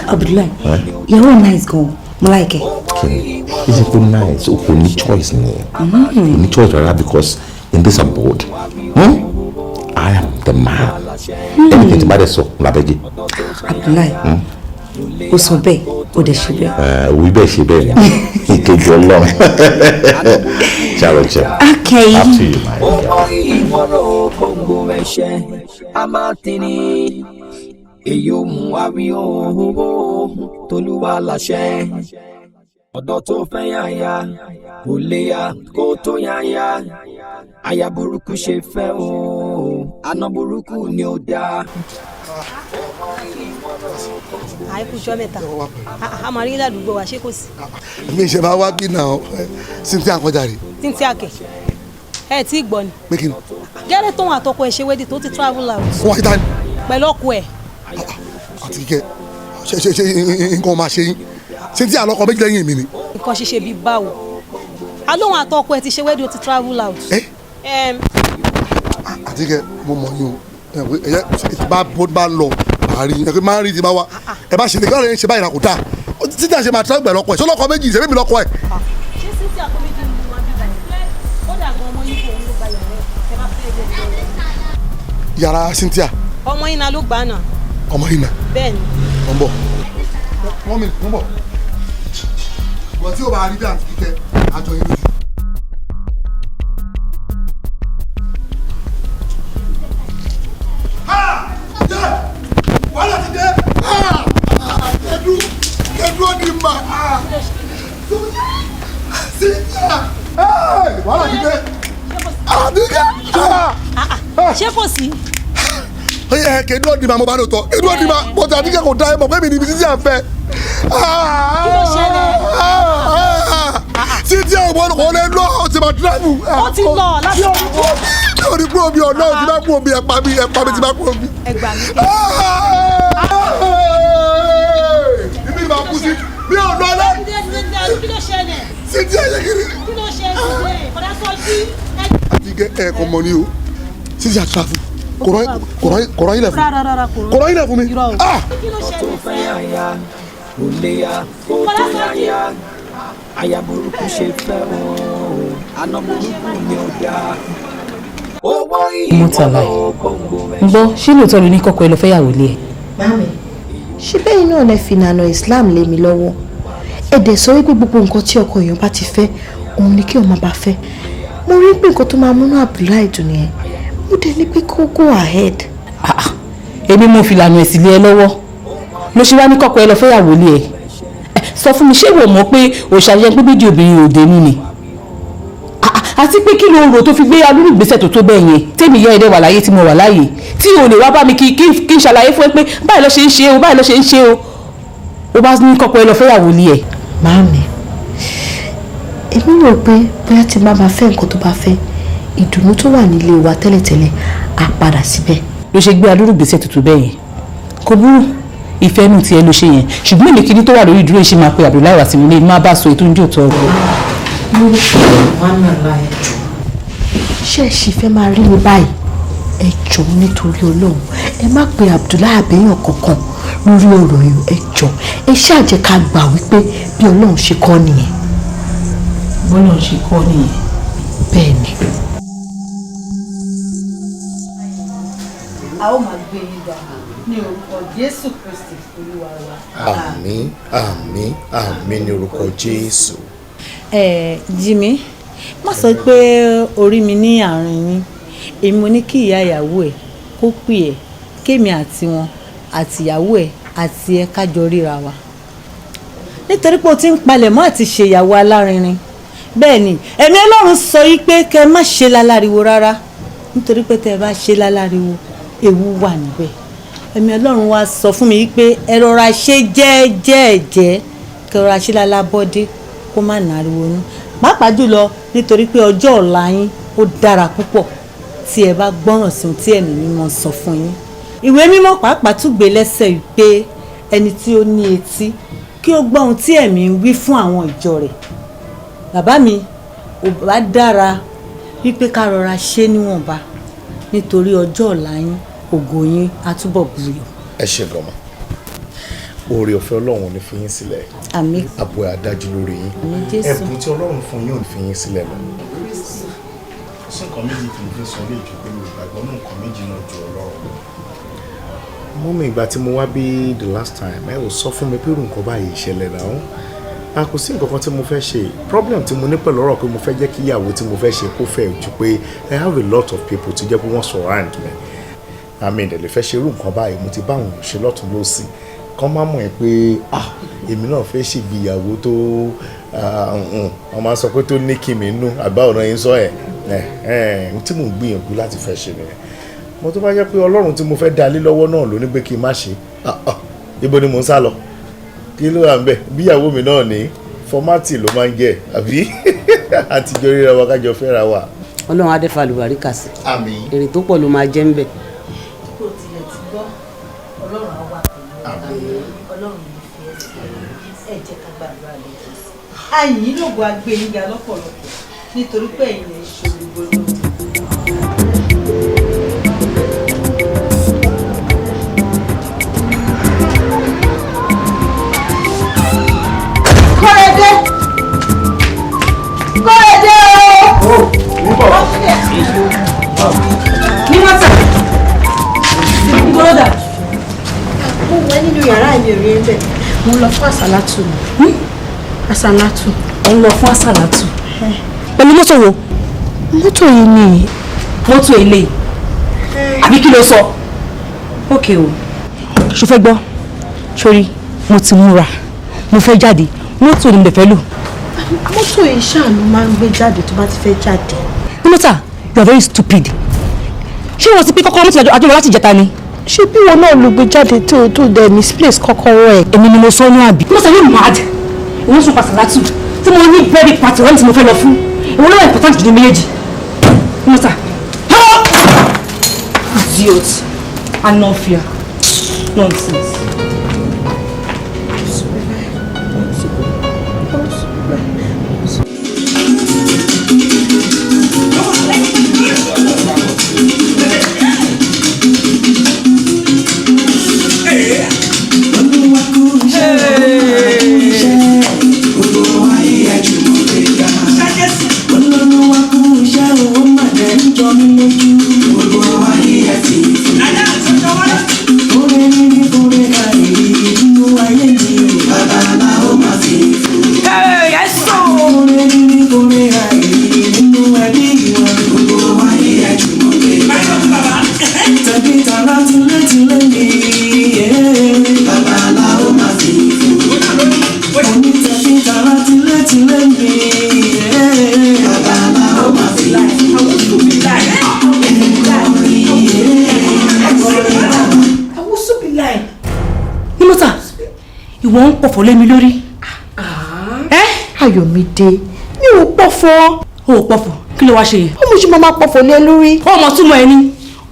Abdullahi you're nice gan mo like it. Is it nice o kò ní choice ni o ní choice rárá because in this abroad I am the man anything tí bá dẹ̀ sọ làbẹ́jẹ́. Abdullahi o sọ bẹ́ẹ̀ o dẹ̀ ṣe bẹ́ẹ̀. wí bẹ́ẹ̀ ṣe bẹ́ẹ̀ ni ìkejì ọlọ́run challenge okay up to you my owó ìwọ́rọ̀ gbòǹgbò ẹ̀ṣẹ̀ a máa tẹ̀lé èyí ò mú wa rí owó tolúwa láṣẹ ọ̀dọ́ tó fẹ́ yáyá kò lè yá kó tó yáyá aya burúkú ṣe fẹ́ o àna burúkú ni ó dá. àìkújọ́ mẹ́ta a máa rí ládùúgbò wa ṣé kò sí. mi ṣe máa wá bí náà Cynthia kọjá rè. Cynthia kẹ ẹ tí ì gbọ́ ni. pé kí ni. gẹ́rẹ́ tóun àtọkọ ẹ̀ ṣe wédì tó ti travel out. wọ́n wá síta ni. pẹ̀lú ọkọ ẹ̀. àti kíkẹ́ ṣe nǹkan máa ṣe yín Cynthia lọ́kọ méjì lẹ́yìn mi ni. nǹkan ṣiṣẹ́ bíi báwo alóhùn àtọkọ ẹ̀ ti ṣe wédì ó ti travel out. àti kíkẹ́ mo mọ̀ yín o ẹ̀yẹ bá lọ àárín ẹ̀ máa ń rí ti bá wa ẹ̀ bá ṣe lè káàrin ṣe báyìí náà kò dáa Cynthia ṣe máa travel pẹ̀lú ọkọ ẹ̀ ṣé lọ́kọ méjì ìṣẹ́ mi lọ́kọ ẹ̀. ṣé Cynthia kọ́ méjì ni wọ́n bí báyìí ó dàgbọ́ ọmọ yìí kò ń ló gba yàrá ẹ̀ bá fẹ́ ẹ̀ yàrá Cynthia. ọmọ yìí náà ló gbà náà. ọmọ yìí náà. bẹ́ẹ̀ni. mo ń bọ̀ wọ́n mi ń bọ̀ ìwọ tí ó bá rí bí àti kíkẹ́ àjọ yìí lójú. wàhálà ti dé kẹdùn ọdún mà Cynthia wàhálà ti dé ṣé kò sí. kẹdùn ọdún mà mo bá lò tọ kẹdùn ọdún mà mo tà nígbà kò dá ẹ mọ̀ pé mi ní ibi títí à ń fẹ́. kí ló ṣẹlẹ̀. Cynthia kò lè lọ ọ ti ma travel. ó ti lọ láti ọ̀pọ̀. mi ò ní kúrò mi ọ̀nà ti bá kúrò mi ẹ̀pà mi ti bá kúrò mi. ẹ gbà mí. ibi ni màá kú sí mi ò lọ lẹ. kí ló ṣẹlẹ̀. Cynthia yẹ kiri. kí ló ṣẹlẹ̀ kọ́dá sọ sí. àti ẹ kò mọ ni o Cynthia travel kọ̀rọ̀ yín lẹ̀ fún mi kọ̀rọ̀ yín lẹ̀ fún mi. kí ló tó fẹ́ yáyá kò lè yá kó tó yáyá aya burúkú ṣe fẹ́ o àna burúkú ni ó dá. Mọ́tàlá ń gbọ́ ṣé lóòótọ́ ló ní kọ́kọ́ ẹ lọ fẹ́yàwó lé ẹ. Mami ṣé bẹ́ẹ̀ náà lẹ fi ìlànà Islam lé mi lọ́wọ́ ẹ dẹ̀ sọ wípé gbogbo nǹkan tí ọkọ èèyàn bá ti fẹ́ òun ni kí òun má bá fẹ́ mo rí pé nǹkan tó máa múnú Abdullahi dùn nìyẹn mo dẹ̀ ní pé kó go ahead. èmi mo fi ìlànà ẹ̀sìn lé ẹ lọ́wọ́ ló ṣe wá ní kọ́kọ́ ẹ lọ fẹ́yàwó lé ẹ sọ fún mi ṣé wò mọ̀ pé òṣàyẹ pé bídìí obìnrin òde nù ni àti pé kí ló rò tó fi gbé adúrú ìgbésẹ̀ tó bẹ́ẹ̀ yẹn tèmi yẹ ẹ̀dẹ̀ wà láyé tí mo wà láyé tí o lè wá bá mi kí n ṣàlàyé fún ẹ pé báyìí ló ṣe ń ṣe o báyìí ló ṣe ń ṣe o ó bá ní kọ́kọ́ ẹ lọ fẹ́yàwó ni ẹ̀. Màámi, èmi rò pé bóyá tí má bá fẹ́ nǹkan tó bá fẹ́ ìdùnnú tó wà nílé wa tẹ́lẹ̀tẹ́lẹ̀ á padà síbẹ̀. ló ṣe gbé adúrú ìgbésẹ̀ tuntun bẹ́ẹ̀ yẹn kò burú ìfẹ́ nù tiẹ̀ ló ṣe yẹn ṣùgbọ́n èmi kìíní tó wà lórí ìdúró ìṣe máa pe Abdullahi wá sí mi ní má bá sọ ètò oúnjẹ òtọ́ ọ̀rọ̀. ṣé ẹ ṣì fẹ́ máa rí mi báyìí? ẹ jọ̀ọ́ nítorí Ọlọ́run ẹ má pe Abdullahi àbẹ́yàn kankan lórí ọ̀rọ̀ yìí. ẹ jọ̀ọ́ ẹ ṣáà jẹ́ ká gbà wípé bí Ọlọ́run ṣe kọ́ nìyẹn. bọ́lọ́run ṣe kọ́ nìyẹn. bẹ́ẹ̀ ni. a ó máa gbé yín ga ní orúkọ Jésù Kristi Olúwa wa. àmín àmín àmín ní orúkọ Jésù. Jimmy má sọ pé orí mi ní àárín yín èmi mo ní kí ìyá ìyàwó ẹ kó pè ẹ kémi àti wọn àti ìyàwó ẹ àti ẹ kájọ ríra wa nítorí pé o ti ń palẹ̀ mọ́ àti ṣèyàwó alárinrin bẹ́ẹ̀ ni ẹ̀mí Ọlọ́run sọ yí pé kẹ́ má ṣe láláriwo rárá nítorí pé tẹ́ ẹ bá ṣe láláriwo ewu wà níbẹ̀ ẹ̀mí Ọlọ́run wá sọ fún mi pé ẹ rọra ṣe jẹ́ẹ́jẹ́ẹ́jẹ́ kẹ́ rọra ṣe lálábọ́dé kó má nàriwo nú pàápàá jùlọ nítorí pé ọjọ́ ọ̀la yín ó dára púpọ̀ tí ẹ bá gbọ́ràn sí ohun tí ẹ̀mí mímọ́ sọ fún yín ìwé mímọ́ pàápàá tún gbé lẹ́sẹ̀ wípé ẹni tí ó ní etí kí ó gbọ́ ohun tí ẹ̀mí ń wí fún àwọn ìjọ rẹ̀ bàbá mi ò bá dára wípé ká rọra ṣe níwọ̀nba nítorí ọjọ́ ọ̀la yín ògo yín á túbọ̀ buyọ̀. ẹ ṣe gọmọ oore ọ̀fẹ́ Ọlọ́run ní fi yín sílẹ̀ àmín àbò àdájú lórí yín ẹ̀bùn tí Ọlọ́run fún yín ò ní fi yín sílẹ̀ lọ. sí nǹkan méjì tí mo fi sọ lè jù pé mi ò gbàgbọ́ ní nǹkan méjì náà ju Ọlọ́run. mú mi ìgbà tí mo wá bí the last time ẹ ò sọ fún mi pé irú nǹkan báyìí ìṣẹ̀lẹ̀ náà a kò sí nǹkan kan tí mo fẹ́ ṣe problem tí mo ní pẹ̀lú ọ̀rọ̀ pé mo fẹ́ jẹ́ kí ìyàwó tí mo fẹ́ ṣe kó fẹ́ ju pé I have a lot of people tó jẹ́ pé wọ́n surround me àmì ìdẹ̀lẹ̀ fẹ́ ṣe irú nǹkan báyìí mo ti bá àwọn òṣèlú lọ́tún lọ́sì kọ́ máa mọ̀ ẹ́ pé èmi náà fẹ́ ṣègbéyàwó tó wọ́n máa sọ pé tó ní kí mi nú àbá ọ̀nà yín sọ ẹ̀ tí mò ń gbìyànjú láti fẹ́ ṣe nìyẹn mo tó bá jẹ́ pé Ọlọ́run tí mo fẹ́ dá lé lọ́wọ́ náà ló ní pé kí n má ṣe ibo ni mò ń sá lọ kí ló wà ń bẹ̀ bíyàwó mi náà ní fọmátì ló máa ń jẹ́ àbí àtijọ́ ríra wa kájọ fẹ́ra wa. Ọlọ́run á dé fa àlùbáríkà sí. àmín. èrè tó pọ̀ ló máa jẹ́ ń bẹ̀. kó tilẹ̀ ti gbọ́ Ọlọ́run á wà pẹ̀lú Ọlọ́run ní fi ẹ jẹ́ ká gbàdúrà lẹ́jọ́ sí. àyìn lògùn agbẹ́yìnga lọ́pọ̀lọpọ̀ nítorí pé ẹ̀yin lè ṣe olùgbòlò. Kọ́rẹ́dé o. ní wọ́n tẹ̀ ìgbọ́dà. mo wẹ nínú yàrá mi ò rí ẹ bẹ́ẹ̀ mo lọ fún àsálàtù mi. àsálàtù. ẹ ń lọ fún àsálàtù. pẹ̀lú mọ́tò wo. mọ́tò yìí ni. mọ́tò ilé àbí kí ló sọ. ókè o. ṣo fẹ́ gbọ́ sórí mo ti múra mo fẹ́ jáde mọ́tò ni mo fẹ́ lò. mọ́tò yìí ṣáà ló máa ń gbé jáde tó bá ti fẹ́ jáde. nímọ́tà you are very stupid. ṣé wọ́n ti pín kọ́kọ́rọ́ mọ́tò àjọyọ̀ láti jẹta ni. ṣé bí wọn náà ló gbé jáde tó dẹ̀ misplace kọ́kọ́rọ́ ẹ̀. èmi ni mo sọ ní àbí. nímọ́tà yóò mad ìwọ́n sọ pàṣẹ tí mo ní very party rẹ́ni tí mo fẹ́ lọ fún ìwọ́n náà important jù ní méjèèjì. nímọ́tà idiot anofia nonsense. Baba la o ma ìwọ ń pọ̀fọ̀ lé mi lórí. Ayọ̀mídé mi ò pọ̀fọ̀. O ò pọ̀fọ̀ kí ló wá ṣe yẹn. ó mú ṣe máa pọ̀fọ̀ lé lórí. ó mọ túmọ̀ ẹni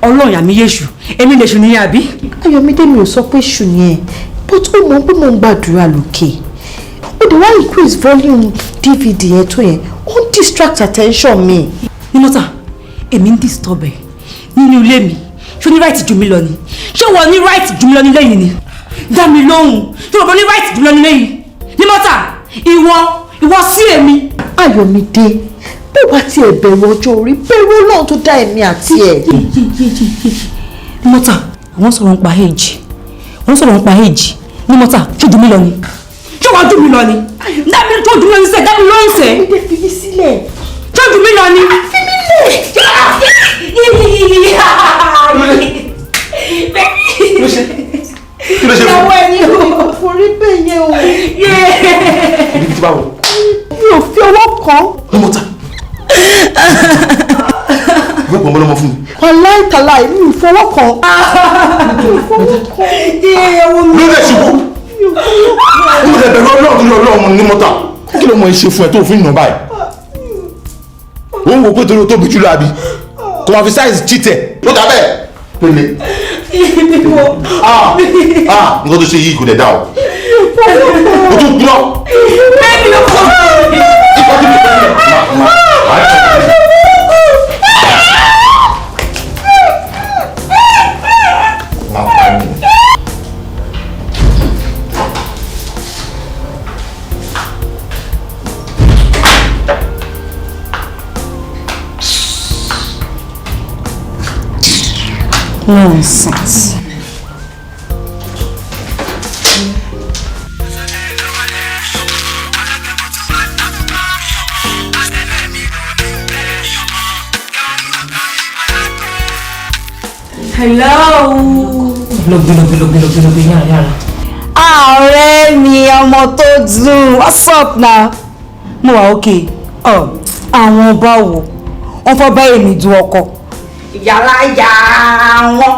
ọlọ́run àmì yéṣù èmi lè ṣù ní àbí. Ayọ̀mídé mi ò sọ pé ṣù yẹn but ó mọ̀ pé mo ń gbàdúrà lókè ó dé wá increase volume DVD yẹn tó yẹn ó ń distract attention mi. Nímọ́tà èmi ń disturb ẹ nínú ilé mi ṣé o ní right jù mí lọ ni ṣé wọ́n ní right jù mí lọ nílé yìí ni dá mi lóhùn ṣé wọ́n ní right jù mí lọ nílé yìí Nímọ́tà ìwọ sí èmi. Ayọ̀mídé bó bá tiẹ̀ bẹ̀rù ọjọ́ orí bẹ̀rù náà tó dá ẹ̀mí àti ẹ̀. Nímọ́tà wọ́n sọ̀rọ̀ nípa age Nímọ́tà ṣé jù mí lọ ni ṣé wàá jù mí lọ ni dá mi tó jù mí lọ ní sẹ́ dá mi lóhùn sẹ́. Ayọ̀mídé fi mí sílẹ̀. ṣé jù mí lọ ni. fi mí lẹ̀. kí ló ṣe ìyàwó ẹni ò forí bẹ́ẹ̀ yẹn o. ibi tí báwo. mi ò fi ọwọ́ kàn. Nímọ́tà ìwé pọ̀ mọ́lọ́mọ́ fún mi. aláìtàláì mi ò fọwọ́ kàn. ló lè ṣubú. mo lè bẹ̀rù ọlọ́run Nímọ́tà kí ló mọ iṣẹ́ fún ẹ tó fi ń nà báyìí. ó ń wo pé torí o tóbi jùlọ àbí kò máa fi sáìsì chítẹ̀ ló dà bẹ́ẹ̀ tó le. nǹkan tó ṣe yìí kò lè dá o. o tún gbọ́. bẹ́ẹ̀ni ló kọ́ ìkọ́ tí mi fẹ́ lẹ̀ nonsense. Hello. Lọ́gbìn yára. ọ̀rẹ́ mi ọmọ tó dùn what's up now. mo wà okay. àwọn báwo wọ́n fọ́ bá èmi du ọkọ. ìyàrá ya wọn.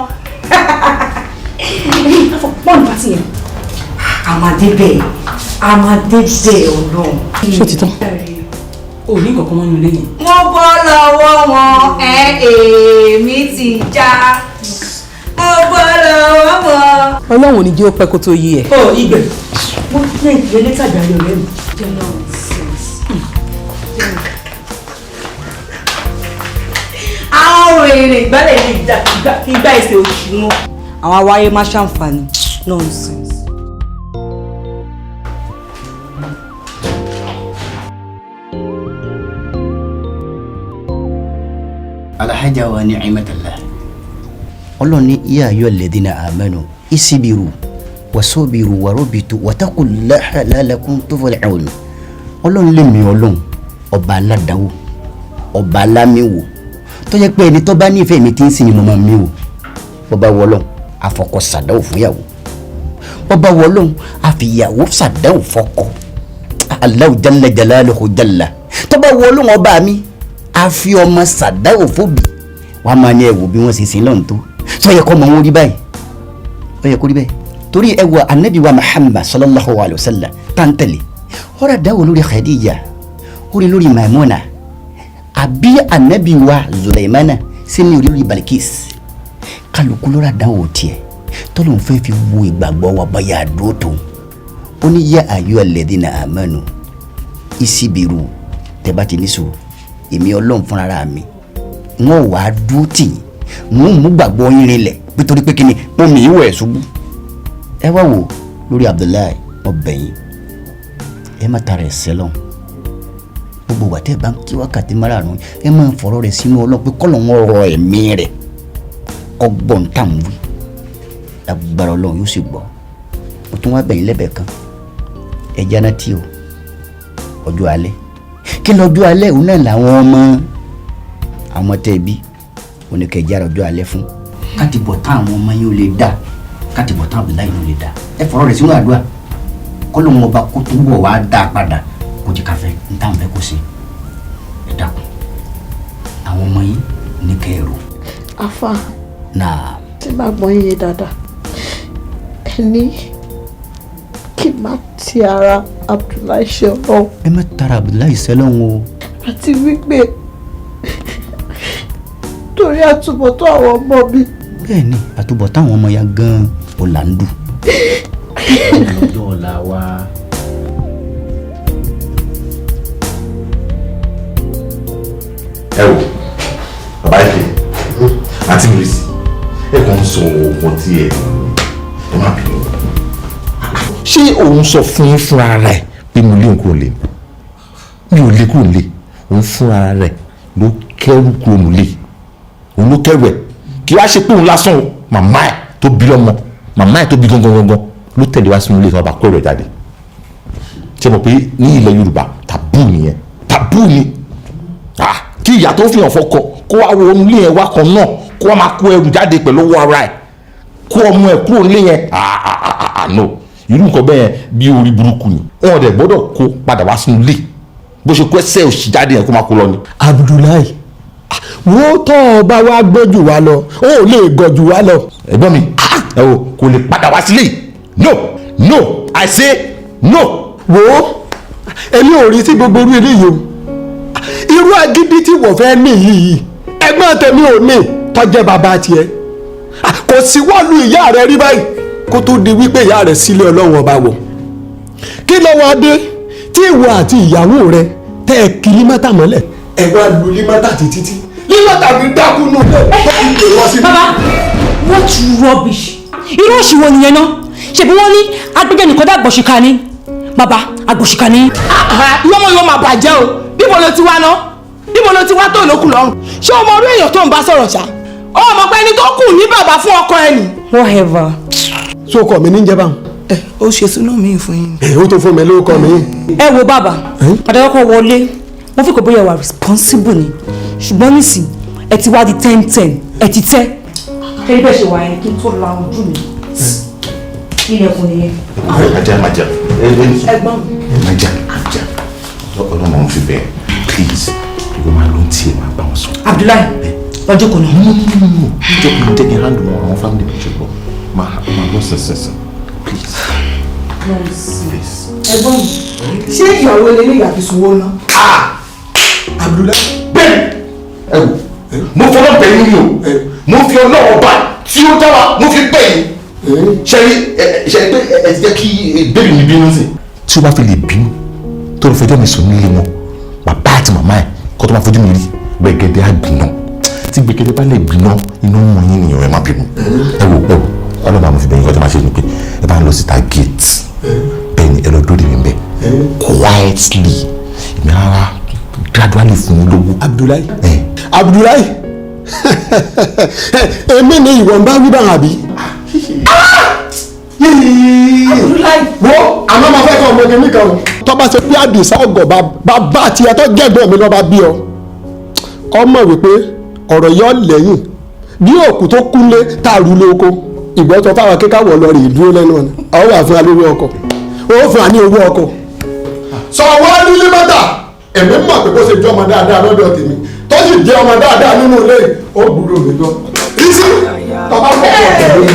Bọ́ọ̀lù pàtì yẹn. àmàdé bẹ́ẹ̀ ọ̀nà. Ṣé o ti tán? O ní kankan mọ́nú ilé yẹn. wọ́n bọ́ lọ́wọ́ wọn èmi ti já. wọ́n bọ́ lọ́wọ́ wọn. Ọlọ́run ò ní jẹ́ ó pẹ́ kó tó yí ẹ̀. Ó ibẹ̀. Wọ́n ní ìdílé létàjà ayọ̀ rẹ̀ mi. Àwọn èrè ìgbálẹ̀ ní ìgbà ìṣe òṣì wọn. àwọn awáyé má ṣàǹfààní nonsense. alhaja wa ni'matallah Ọlọ́run ní ya ayyuhal ladhina amanu isbiru wasobiru warobitu wattaqullaha la'allakum tuflihun. Ọlọ́run lè mi Ọlọ́run ọba aládàáwò ọba alámiwò tó jẹ́ pé ẹni tó bá nífẹ̀ẹ́ mi tí ń sìn ni mo máa mi wò bọ́ba wọlọ́n àfọkọ sàdáwò fúnyàwó bọ́ba wọlọ́n àfìyàwó sàdáwò fọkọ Allahu jalla jalaluhu jalla tó bá wọlọ́n ọba mi àfi ọmọ sàdáwò fóbi wàá máa ní ẹ̀wò bí wọ́n ṣe sin lọ́n tó sọ yẹ kọ́ mọ wọn rí báyìí ó yẹ kó rí bẹ́ẹ̀ torí ẹwà anabi wa Muhammad sallallahu alayhi wa sallam tàǹtẹ̀lẹ̀ ọ̀rọ̀ dáwọ̀ lórí Khadija orí lórí Maimuna àbí anabi wa Zulaimana sẹ́ni orí lórí Balikis kálukú lọ́ra dáwọ̀ tiẹ̀ tọ́lọ́n fẹ́ fi wo ìgbàgbọ́ wa báyà dúró tó ó ní yá ayyuhal ladhina amanu isibiru tẹ́bá ti ní sùúrù èmi Ọlọ́run fúnra mi wọn wà á dúró tì wọn mú gbàgbọ́ yín rinlẹ̀ nítorí pé kíni mo mì í wẹ̀ ṣubú ẹ wá wò lórí Abdullahi ọbẹ̀yìn ẹ má tara ẹ̀ sẹ́lọ̀n gbogbo wa tẹ́ bá ń kí wákàtí márààrún ẹ máa ń fọ̀rọ̀ rẹ̀ sínú Ọlọ́run pé kọ́lọ̀ wọn rọ ẹ̀mí rẹ̀ ọgbọ́n táwọn wí agbára Ọlọ́run yóò sì gbọ́ mo tún wá bẹ̀yìn lẹ́bẹ̀ẹ́ kan ẹ jáná tí o ọjọ́ alẹ́ kí lọ́jọ́ alẹ́ òun náà làwọn ọmọ tẹ́ bí oníkẹjára ọjọ́ alẹ́ fún káti bọ̀ tán àwọn ọmọ yóò lè dá káti bọ̀ tán Abdullahi yóò lè dá ẹ fọ̀rọ̀ rẹ̀ sínú àdúrà kọ́lọ̀ wọn ọba kó tó wọ̀ wá dá padà kó jẹ́ káfẹ́ ní táwọn fẹ́ kó ṣe ẹ dákun àwọn ọmọ yìí ní kẹrù. afa náà tí bá gbọ́ yín yé dáadáa ẹni kí n má ti ara Abdullahi ṣe ọlọ́run. ẹ má tara Abdullahi sẹ́lọ̀n o. àti wípé torí àtúbọ̀tán àwọn ọmọ mi. bẹ́ẹ̀ ni àtúbọ̀tán àwọn ọmọ ya gan-an ò là ń dù. ọjọ́ ọ̀la wa. ẹ wò bàbá ìfẹ́ àti ìrísí ẹ kàn ń sọ ohun tí ẹ má bínú. ṣé òun sọ fún yín fúnra rẹ̀ pé mo lé nǹkan lè mi ò lè kúrò nílé òun fúnra rẹ̀ ló kẹ́rù kúrò nílé òun ló kẹ́rù ẹ̀ kí wàá ṣe pé òun lásán o màmá ẹ̀ tó bí lọ́mọ màmá ẹ̀ tó bí gangan ló tẹ̀lé wá sínú ilé tí wọ́n bá kó rẹ̀ jáde ṣe mọ̀ pé ní ilẹ̀ Yorùbá tàbú nìyẹn tàbú ni kí ìyá tó fi hàn fọkọ kó wá wo ilé yẹn wá kan náà kó wá máa kó ẹrù jáde pẹ̀lú owó ara ẹ̀ kó ọmọ ẹ̀ kúrò nílé yẹn no irú nǹkan bẹ́ẹ̀ bí orí burúkú ni wọn dẹ̀ gbọ́dọ̀ kó padà wá sínú ilé bó ṣe kó ẹsẹ̀ òsì jáde yẹn kó máa kó lọ ni. Abdullahi wo tọ́ ọ bá wá gbọ́ jù wá lọ ó lè gọ̀ jù wá lọ. ẹ̀gbọ́n mi ẹ o kò lè padà wá sílé no I say no. wo èmi ò rí sí gbogbo orí eléyìí o irú agídí tí wọ́n fẹ́ ní yìí ẹgbọ́n tèmi ò ní tọ́jẹ́ bàbá tiẹ̀ kò sí wọ́ọ̀lù ìyá rẹ̀ rí báyìí kó tó di wípé ìyá rẹ̀ sílé ọlọ́run ọba wọ̀ kí ló wá dé tí ìwọ àti ìyàwó rẹ̀ tẹ́ ẹ kí límọ́tà mọ́lẹ̀ ẹ wá lu límọ́tà títí límọ́tà fi dákú nù bàbá what rubbish irú òṣìwò nìyẹn náà ṣebí wọ́n ní agbẹ́jẹ́ nìkan dá àgbọ̀ṣìkà ni bàbá àgbọ̀ṣìkà ni. lọ́mọ yóò máa bàjẹ́ o bíbo ló ti wá ná bíbo ló ti wá tó ìlókù lọ́rùn ṣé o mọ orí èèyàn tó ń bá sọ̀rọ̀ ṣá o mọ̀ pé ẹni tó kù ní bàbá fún ọkọ ẹ nì. whatever. so ọkọ mi ní jẹ́ báwọn. ó ṣe súná mi fún yín. ó tó fún mi lórúkọ mi. ẹ wo bàbá àdàkọ wọlé mo fi kò bóyá wà responsible ni ṣùgbọ́n nísìnyí ẹ ti wá di 10-10 ẹ ti tẹ́. ẹ bẹ́ẹ̀ ṣe wà yẹn kí n tó la ojú mi ilẹ̀kùn nìyẹn. ajá ẹ̀gbọ́n ajá ọlọ́mọ ń fi bẹ́ẹ̀ please ìwọ máa ló ń tiẹ̀ máa bá wọn sọ. Abdullahi lọ́jọ́ kò náà. jọ kí n tẹ́kẹ̀ hand wọn àwọn family mi ṣùgbọ́n máa lọ sẹ̀sẹ̀sẹ̀ please. ẹ̀gbọ́n ṣé ìyàwó ilé ìyá fi sunwó ná. Abdullahi. bẹ́ẹ̀ ẹ wò mo fọlọ́ bẹ̀rẹ̀ nínú o mo fi ọlọ́wọ́ bá tí ó dá wa mo fi bẹ̀yìn ṣe pé ẹ ti jẹ́ kí bébì mi bínú sí. tí o bá fi lè bínú tó lọ fẹjọ́ mi sùn nílé wọn bàbá àti màmá ẹ̀ kó tó máa fojú mi rí gbẹ̀gẹ̀dẹ̀ á gbiná tí gbẹ̀gẹ̀dẹ̀ bá lè gbiná inú mọ yín nìyẹn ẹ má bínú. ẹ wò ọlọ́ba mo fi bẹ̀yìn kọjá máa ṣe ni pé ẹ bá ń lọ síta gate bẹ́ẹ̀ ni ẹ lọ dúró dè mí bẹ́ẹ̀ quietly ìmọ̀ rárá gradually fún mi lówó. Abdullahi èmi ni ìwọ̀n bá wí báwọn àbí. wo àmọ́ máa fẹ́ kọ́ ọmọdé mi kan tọ́ba ṣe pé àdìsá ọgọ̀ bàbá tiẹ̀ tó jẹ́gbọ́n mi lọ́ba bí ọ ọmọ wípé ọ̀rọ̀ yọ lẹ́yìn bí òkú tó kúnlé tá a rú lóko ìgbọ́tọ̀ fáwọn kékàwọ̀ lọ rè dúró lẹ́nu ọ̀nà àwọn wà fún alówó ọkọ̀ ó fún wa ní owó ọkọ̀. sọ wọ́n ní límọ́tà èmi mọ̀ pé kó ṣe jẹ́ ọmọ dáadáa lọ́dọ̀ tèmi tó sì jẹ́ ọmọ dáadáa nínú ilé ó gbúdọ̀ mi lọ. rísí tọ́ba pọ̀ pọ̀ tẹ̀lé mi.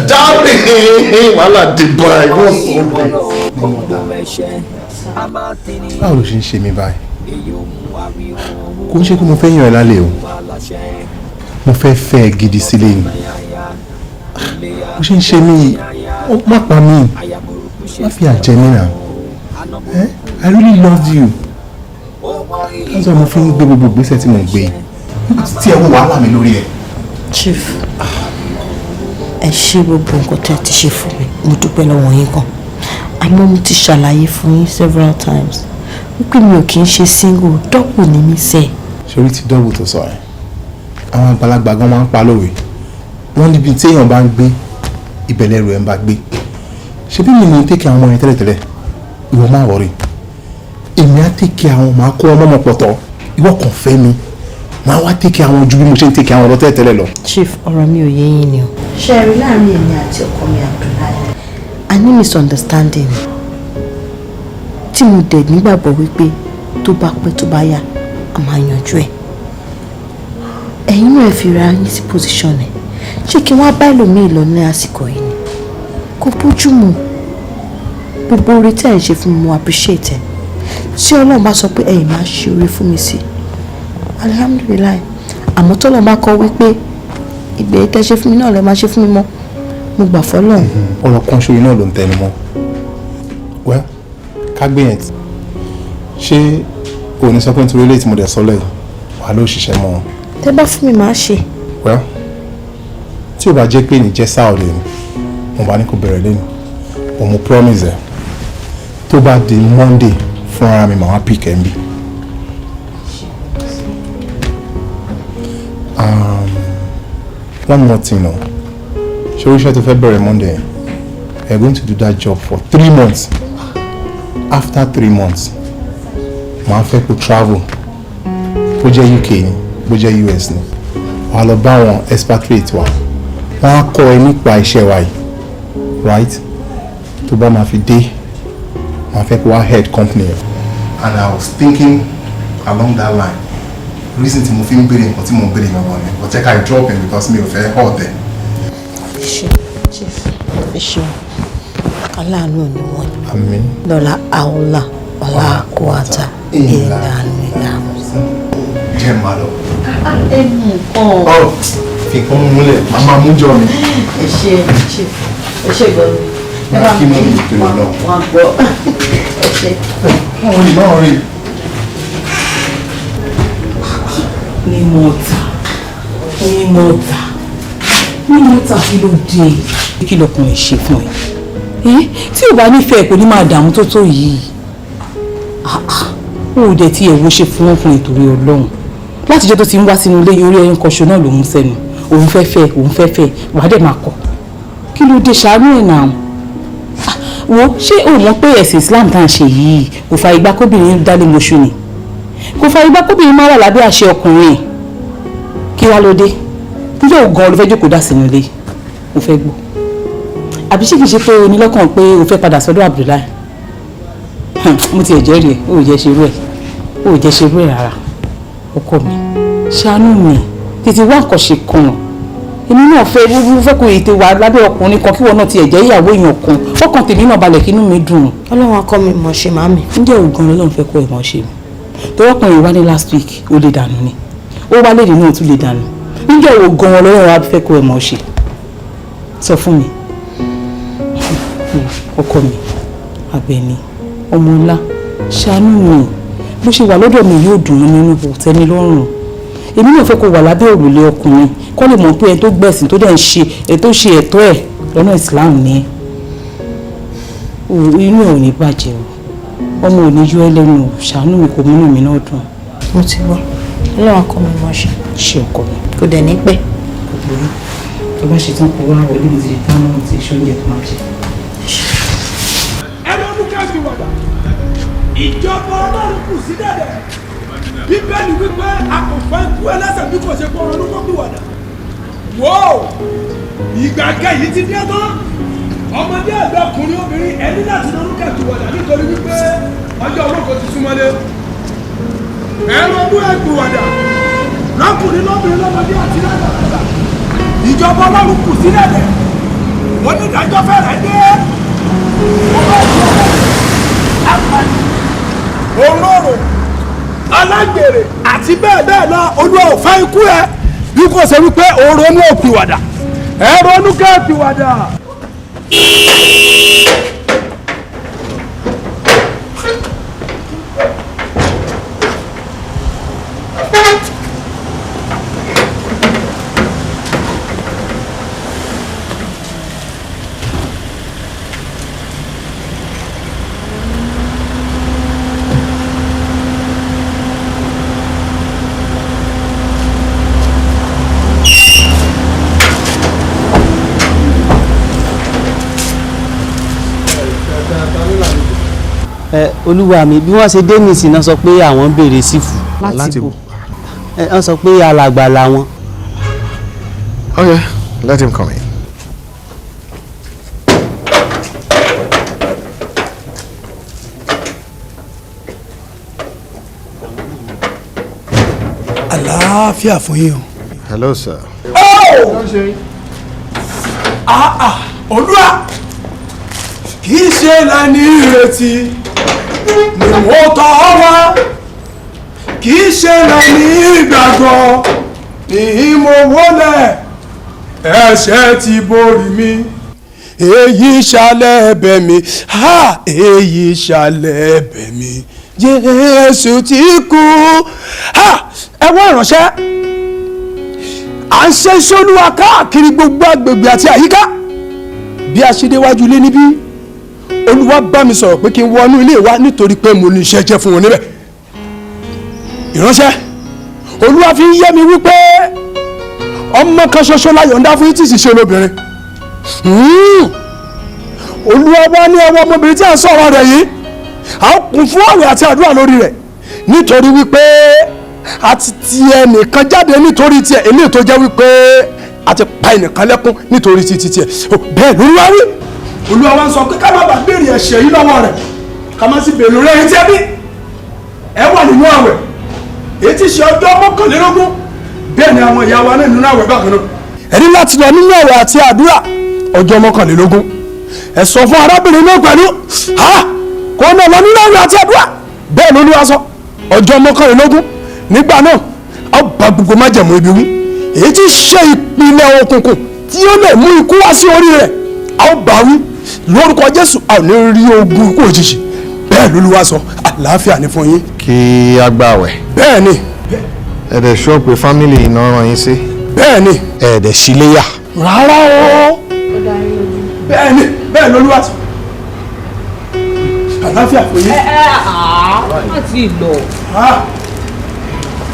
dábì wàhálà dìbò àìwọ̀ báwo ló ṣe ń ṣe mí báyìí kò ń ṣe pé mo fẹ́ yàn ẹ́ lálẹ́ o mo fẹ́ fẹ́ ẹ gidi sílé ni bó ṣe ń ṣe mí má pa mí má fi àjẹ mí nà I really love you that's why mo fi ń gbé gbogbo ìgbésẹ̀ tí mo gbé tí ẹ wọ wàhálà mi lórí ẹ. Chief ẹ ṣe gbogbo nǹkan tẹ́ ẹ ti ṣe fún mi mo dúpẹ́ lọ́wọ́ yín gan àmọ́ mo ti ṣàlàyé fún yín several times wípé mi ò kì í ṣe single double ní mi sẹ́ẹ̀. ṣorí ti double tó sọ ẹ àwọn àgbàlagbà gan máa ń pa lówe wọ́n níbi tí èèyàn bá ń gbé ìbẹ̀lẹ̀ rẹ̀ ń bá gbé ṣebí mi ní tẹ́kẹ̀ àwọn ọmọ yẹn tẹ́lẹ̀tẹ́lẹ̀ ìwọ máa wọ̀rí èmi á tẹ́kẹ̀ àwọn máa kó ọmọ mọ̀ pọ̀tọ́ ìwọ kàn fẹ́ mi máa wá tẹ́kẹ̀ àwọn ju bí mo ṣe ń tẹ́kẹ̀ àwọn ọ̀rọ̀ tẹ́lẹ̀tẹ́lẹ̀ lọ. Chief ọ̀rọ̀ mi ò yé yín ni o. ṣe rí láàrin èmi àti ọkọ mi Abdullahi a ní misunderstanding tí mo dẹ̀ nígbàgbọ́ wípé tó bá pẹ́ tó bá yá a máa yanjú ẹ̀ ẹ̀yin náà fi ra yín sí position ẹ̀ ṣé kí wọ́n bá ẹlòmíì lọ ní àsìkò yìí ni kò bójú mu gbogbo oore tí ẹ̀ ń ṣe fún mi mo appreciate ẹ̀ tí ọlọ́run bá sọ pé ẹ̀yin máa ṣe oore fún mi sí alihamudulilayi àmọ́ tọ́lọ́ bá kọ wípé ìgbé tẹ́ ṣe fún mi náà lẹ́ máa ṣe fún mi mọ́ mo gbà fọ́lọ́run. ọ̀rọ̀ kan ṣorí náà ló ń tẹnu mọ́ well ká gbé yẹn ṣé o ní sọ pé nítorí ilé tí mo dẹ̀ sọ lẹ́yìn wà ló ṣiṣẹ́ mọ́ wọn. tẹ́ bá fún mi máa ṣe. well tí o bá jẹ́ pé ní jẹ́ sáọ̀dẹ̀ ni mo bá ní kó bẹ̀rẹ̀ lẹ́nu o mo promise ẹ̀ tó bá di Monday fún ara mi màá wá pick ẹ̀ ń bí. One more thing now. Ṣé o ṣe tó fẹ́ bẹ̀rẹ̀ Monday? We are going to do that job for 3 months. After 3 months, màá fẹ́ kó travel. Bó jẹ́ UK ni, bó jẹ́ US ni. Wàá lọ bá àwọn expatriate wa. Wọ́n á kọ́ ẹ nípa iṣẹ́ wa yìí. Right? Tó bá máa fi dé, màá fẹ́ kó wá head company. And I was thinking along that line. Reason tí mo fi ń béèrè nǹkan tí mo ń béèrè gangan ni but check I drop him because mi ò fẹ́ hot there. ẹ ṣeun aláàánú ni wọn àmín lọ́la àwòlà ọ̀la àkọ́wàtà ìlànà ìlànà. jẹ́ màá lọ. ẹ mú nǹkan. ọ fi nǹkan mú múlẹ̀ màá máa mú jọ mi. ẹ ṣe gbọ́dọ̀. ẹ bá kí mo lè tó lọ. wọn gbọ́ ẹ ṣe. wọn ò ní máa rí i. Mímọ́ta kí ló dé? Kí lọkùnrin ṣe fún ẹ? Tí ò bá nífẹ̀ẹ́ kò ní máa dààmú tó tó yìí. Ó dẹ̀ tí ẹ̀wọ́ ṣe fún ọkùnrin torí Ọlọ́run. Látijọ́ tó ti ń wá sínú ilé orí ẹyin kọṣọ náà ló mú sẹ́nu. Òun fẹ́ wàá dẹ̀ máa kọ̀. Kí ló dé ṣàánú ẹ̀ náà? Wo ṣé o mọ̀ pé ẹ̀sìn Islam tá à ń ṣe yìí kò fa ìgbà kóbìnrin dálé mọ́ṣú ni? Kò fa ìgbà kóbìnrin máa wà lábẹ́ àṣẹ ọkùnrin. Kí wá ló dé? Níjọ́ ògan ló fẹ́ jókòó dá sínú ilé. Mo fẹ́ gbọ́. Àbí ṣé kìí ṣe pé o ní lọ́kàn pé o fẹ́ padà sọ́dọ̀ Abdullahi? Mo ti ẹ̀jẹ̀ rí ẹ̀, o ò jẹ́ ṣerú ẹ̀ rárá. Ọkọ mi, ṣàánú mi, tètè wá àkọ́ṣe kan. Èmi náà fẹ́ kó ètè wà lábẹ́ ọkùnrin kan kí wọn náà ti ẹ̀jẹ̀ ìyàwó èèyàn kan. Fọ́kàn tèmi náà balẹ̀ kí inú mi dùn. Ọlọ́run akọ́ mi mọ̀ ṣe màmí. Ǹjẹ́ ògan lọ́lọ́run fẹ́ kó ẹ̀ mọ̀ ṣe mi? Tọ́wọ́kùnrin wá ní last week, ó lè dànù ni. Ó wá lédè náà tún lè dànù. Ǹjẹ́ ògan Ọlọ́run wá fẹ́ kó ẹ̀ mọ̀ ṣe? Sọ fún mi. Ọkọ mi, Àbẹ̀ní, ọmọ ńlá, ṣàánú mi. Bó ṣe wà lọ́dọ̀ mi yóò dùn nínú tẹ́mi lọ́rùn. Èmi náà fẹ́ kó wà lábẹ́ òrùlé ọkùnrin kọ́ lè mọ̀ pé ẹni tó gbẹ̀sìn tó dẹ̀ ń ṣe ètò ṣe ẹ̀tọ́ ẹ̀ lọ́nà Islam ni. Inú ẹ̀ ò ní bàjẹ́ o, ọmọ ò ní yọ ẹ́ lẹ́nu, ṣàánú mi kò múnú mi náà dùn. Mo ti gbọ́, Ọlọ́run akọ́ mi mọ̀ ṣe. Ṣé ọkọ mi? Kò dẹ̀ ní pẹ́. Tó bá ṣe tán kó wá wọlé mi ti di tán náà ti ṣoúnjẹ tó máa jẹ. Ìjọba Ọlọ́run kù sí dẹ̀dẹ̀. Bíbélì wípé àkọ́fẹ́ ikú ẹlẹ́ṣẹ̀ bí kò ṣe kọ́ ọdún kó pìwàdà. Wò ó, ìgbà kẹyìn ti dé tán. Ọmọdé àgbà ọkùnrin obìnrin ẹni láti lọ lókè pìwàdà nítorí wípé ọjọ́ olóko ti súnmọ́lé. Ẹ̀rọ ọdún ẹ̀ pìwàdà. Lọ́kùnrin lọ́bìnrin lọ́mọdé àti lágbàlagbà. Ìjọba Ọlọ́run kù sí dẹ̀dẹ̀. Onídàájọ́ fẹ́rẹ̀ dé. Olóró alágbèrè àti bẹ́ẹ̀ bẹ́ẹ̀ lọ Olúwa ò fẹ́ ikú ẹ bí kò ṣe wípé òun ronú òpìwàdà ẹ ronú kẹ́ òpìwàdà. Olúwa mi bí wọ́n ṣe dé nìsín náà sọ pé àwọn ń béèrè sífù láti bò wọ́n sọ pé alàgbà làwọn. Okay, let him come in. Àlàáfíà fún yín o. Hello, sir. Olúwa kì í ṣe lẹ́ni ìrètí ni mo tọ̀ wá kì í ṣe lẹ́ni ìgbàgbọ́ ni mo wólẹ̀ ẹ̀ṣẹ̀ ti borí mi èyí ṣàlẹ̀ ẹ̀bẹ̀ mi èyí ṣàlẹ̀ ẹ̀bẹ̀ mi Jésù ti kú ẹ wá ìránṣẹ́ à ń ṣe iṣẹ́ Olúwa káàkiri gbogbo agbègbè àti àyíká bí a ṣe déwájú ilé níbí Olúwa bá mi sọ̀rọ̀ pé kí n wọnú ilé wa nítorí pé mo ní iṣẹ́ jẹ́ fún wọn níbẹ̀ ìránṣẹ́ Olúwa fi ń yé mi wípé ọmọ kan ṣoṣo la yọ̀ǹda fún yín tí sì ṣe lóbìnrin Olúwa wá ní ọwọ́ ọmọbìnrin tí a ń sọ̀rọ̀ rẹ̀ yìí a ó kún fún àwẹ̀ àti àdúrà lórí rẹ̀ nítorí wípé a ti ti ẹnìkan jáde nítorí tiẹ̀ eléyìí tó jẹ́ wípé a ti pa ẹnìkan lẹ́kún nítorí títí tiẹ̀ bẹ́ẹ̀ lÓlúwa wí Olúwa wa ń sọ pé ká má bàa béèrè ẹ̀ṣẹ̀ yìí lọ́wọ́ rẹ̀ ká má sì béèrè lórí ẹ̀yìn tí ẹ bí ẹ wà nínú àwẹ̀ èyí tí ṣe ọjọ́ mọ́kànlélógún bẹ́ẹ̀ ni àwọn ìyá wa náà nínú àwẹ̀ bákan náà ẹ ní láti lọ nínú àwẹ̀ àti àdúrà ọjọ́ mọ́kànlélógún ẹ sọ fún arábìnrin náà pẹ̀lú kó náà lọ nínú àwẹ̀ àti àdúrà bẹ́ẹ̀ ló ní wá sọ ọjọ́ mọ́kànlélógún nígbà náà a bá gbogbo májẹ̀mú ibi wí èyí tí ṣe ìpìlẹ̀ òkùnkùn tí ó lè mú ikú wá sí orí rẹ̀ a ó bá wí lórúkọ Jésù a ò ní rí ogun ikú òjijì bẹ́ẹ̀ ló ní wá sọ àlàáfíà ní fún yín. kí a gbààwẹ̀. bẹ́ẹ̀ ni. ẹ dẹ̀ sọ pé fámìlì iná ràn yín sí. bẹ́ẹ̀ ni. ẹ dẹ̀ ṣíléyà. rárá o. bẹ́ẹ̀ ni bẹ́ẹ̀ ló ní wá sọ àlàáfíà fún yín. má ti lọ.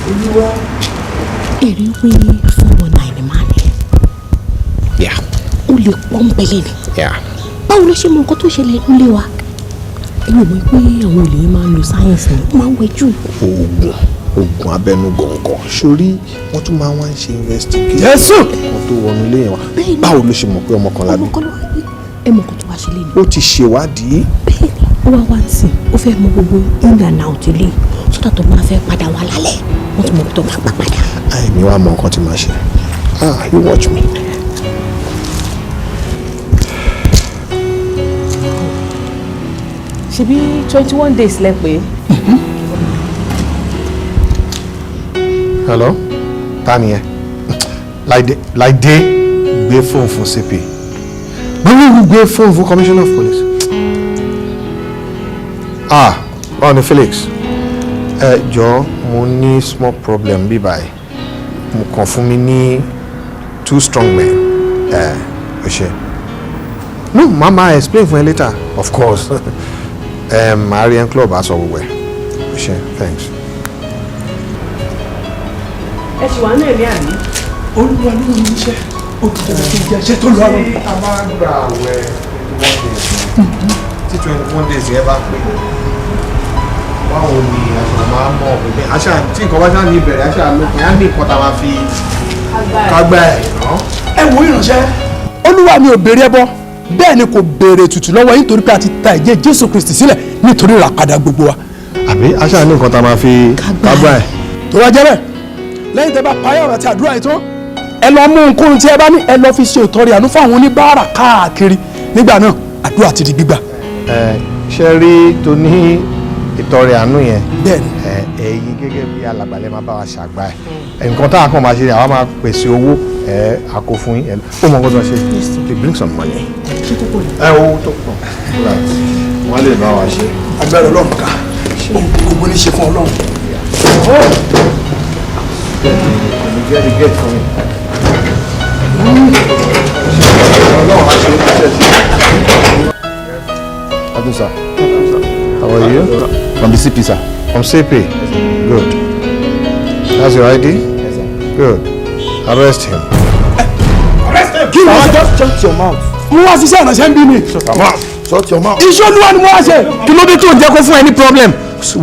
Olúwa. èrè wí fún wọn náà ni máa ní. ó lè pọ́n bẹ́lẹ̀ ni. báwo ló ṣe mọ nǹkan tó ṣẹlẹ̀ nílé wa. èmi mọ̀ pé àwọn olè máa ń lo sáyẹ́ǹsì ni wọ́n máa ń wẹjú. oògùn abẹnú gọ̀ǹgọ̀ sórí wọ́n tún máa ń wá ń ṣe investigate. Jésù. ọkàn tó wọnú ilé wa báwo ló ṣe mọ̀ pé ọmọ kan lábẹ́. ọmọ kan ló wá gbé ẹ mọ̀ nǹkan tó wá ṣe lé ni. ó ti ṣèwádìí. bẹ́ẹ̀ni ó wá wá sí ó fẹ́ mọ gbogbo in and out ilé sódà tó máa fẹ́ padà wá lálẹ́ wọ́n ti mọ̀ tó máa gbà padà. àìní wàá mọ nǹkan tí màá ṣe you watch me. ṣebí 21 days lẹ pé. hello ta ni ẹ Láìdé gbé fóònù fún CP gbé fóònù fún commissioner of police. ọ̀nì Felix ẹ jọ mo ní small problem bí báyìí mo kàn fún mi ní 2 strong men ẹ ṣe no mama explain fún ẹ later of course Marian club aṣọ gbogbo ẹ ṣe thanks. ẹ ṣì wà ní ẹ̀mí àmì. Olúwa ló ní iṣẹ́ ó ti dára kí n jẹ iṣẹ́ tó lọ. tí a máa ń gba àwẹ̀ 21 days tí 21 days yẹn bá pé báwo ni àṣà máa ń mọ̀ pé àṣà tí nǹkan bá ṣáà ní ìbẹ̀rẹ̀ àṣà lópin á ní nǹkan tá a máa fi kágbá ẹ̀ ná. ẹ wo ìránṣẹ́ Olúwa mi ò béèrè ẹbọ bẹ́ẹ̀ ni kò béèrè ètùtù lọ́wọ́ yín torí pé a ti ta ẹ̀jẹ̀ Jésù Kristi sílẹ̀ nítorí ìràpadà gbogbo wa. àbí àṣà ní nǹkan tá a máa fi kágbá ẹ̀. tó bá jẹ́ bẹ́ẹ̀ lẹ́yìn tẹ́ bá parí ọ̀rọ̀ àti àdúrà yìí tán ẹ lọ mú nǹkan tí ẹ bá ní ẹ lọ fi ṣe ìtọrẹ àánú fún àwọn oníbàárà káàkiri nígbà náà àdúrà ti di gbígbà. ṣe rí tó ní ìtọrẹ àánú yẹn bẹ́ẹ̀ni ẹ̀yin gẹ́gẹ́ bí alàgbàlẹ̀ máa bá wa ṣàgbá ẹ̀ nǹkan tá a kàn máa ṣe ni àwa máa pèsè owó àkó fún yín ó mọ nǹkan tó ṣe to bring some money. owó tó pọ̀ wọ́n lè bá wa ṣe. agbára Ọlọ́run ká gbogbo ní ṣe fún Ọlọ́run. Get the gate for me. Abdul sir. How are you? From the CP, sir. From CP? Good. That's your ID? Yes, sir. Good. Arrest him. Arrest him! Give me just shut your mouth. Mo wá ṣiṣẹ́ ìrànṣẹ́ ń bí mi. Shut your mouth. Iṣẹ́ Olúwa ni mo wá ṣe. Kí ló dé tó ń jẹ́ kó fún ẹ ní problem?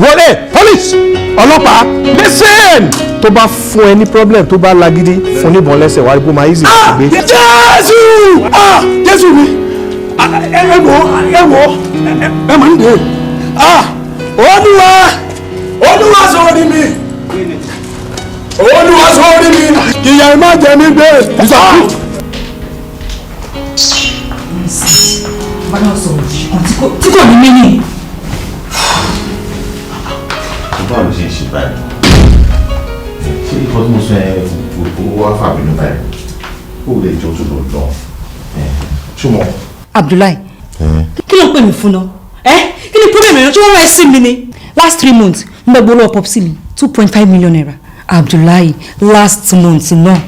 Wọlé police ọlọ́pàá listen. Tó bá fún ẹ ní problem tó bá lagidi fún níbọn lẹ́sẹ̀ wá rí pé ó máa easy gbé. Jésù! Jésù mi! Ẹ wò ẹ mọ̀ nídìí. Olúwa sọ̀rọ̀ mi. Olúwa sọ̀rọ̀ mi. Kìyà má jẹ mí gbé. náà sọ̀rọ̀ tí kò ní mí. báwo ló ṣe ń ṣe báyìí ṣé ìfọ́ tí mo sọ ẹ owó wá fà mí ní báyìí ó lè jọ tó lọ lọ ṣùgbọ́n. Abdullahi kí ló ń pè mí fún náà kí ni problem rẹ tí wọ́n rán ẹ sí mi ni. last 3 months n bẹ gbóló popsi mi 2.5 million naira. Abdullahi last month náà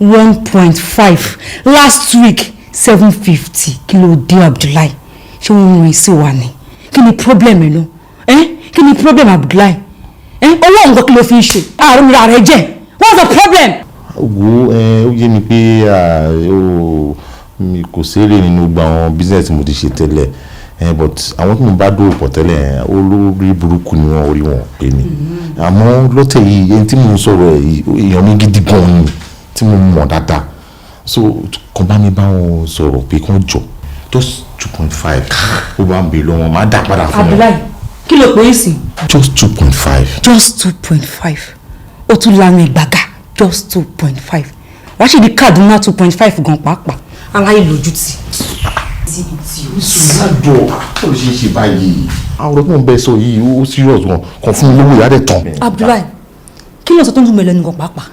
1.5 last week 750 kí ló dé Abdullahi ṣé wọ́n rán ẹ sí wa ni kí ni problem rẹ náà kí ni problem Abdullahi owó nǹkan kí ló fi ń ṣe àrùn ìlà rẹ jẹ what's the problem. wo ó yé mi pé mi kò ṣeré nínú gbogbo àwọn business mo ti ṣe tẹ́lẹ̀ but àwọn tí mo bá dòwò pọ̀ tẹ́lẹ̀ olórí burúkú ni wọ́n orí wọn pè mí àmọ́ lọ́tẹ̀ yìí ẹni tí mo ń sọ̀rọ̀ èèyàn mi gidi gan ni tí mo mọ̀ dáadáa so kàn bá mi bá wọn sọ̀rọ̀ pé kàn jọ just 2.5 ó bá ń bè lọ́wọ́ máa dá padà fún wọn. Abdullahi kí ló pè é sí. just 2.5. just 2.5 ó tún lanu ìgbàgà just 2.5 wàá ṣe di Kaduna 2.5 gan pàápàá aláyé lójú tì. sádọ ó lè ṣe é ṣe báyìí àwọn ọ̀rọ̀ tó ń bẹ sọ yìí ó serious wọn kàn fún mi lówó ìyá rẹ̀ tán. Abdullahi kí ló sọ tó ń dùn mí lẹ́nu gan pàápàá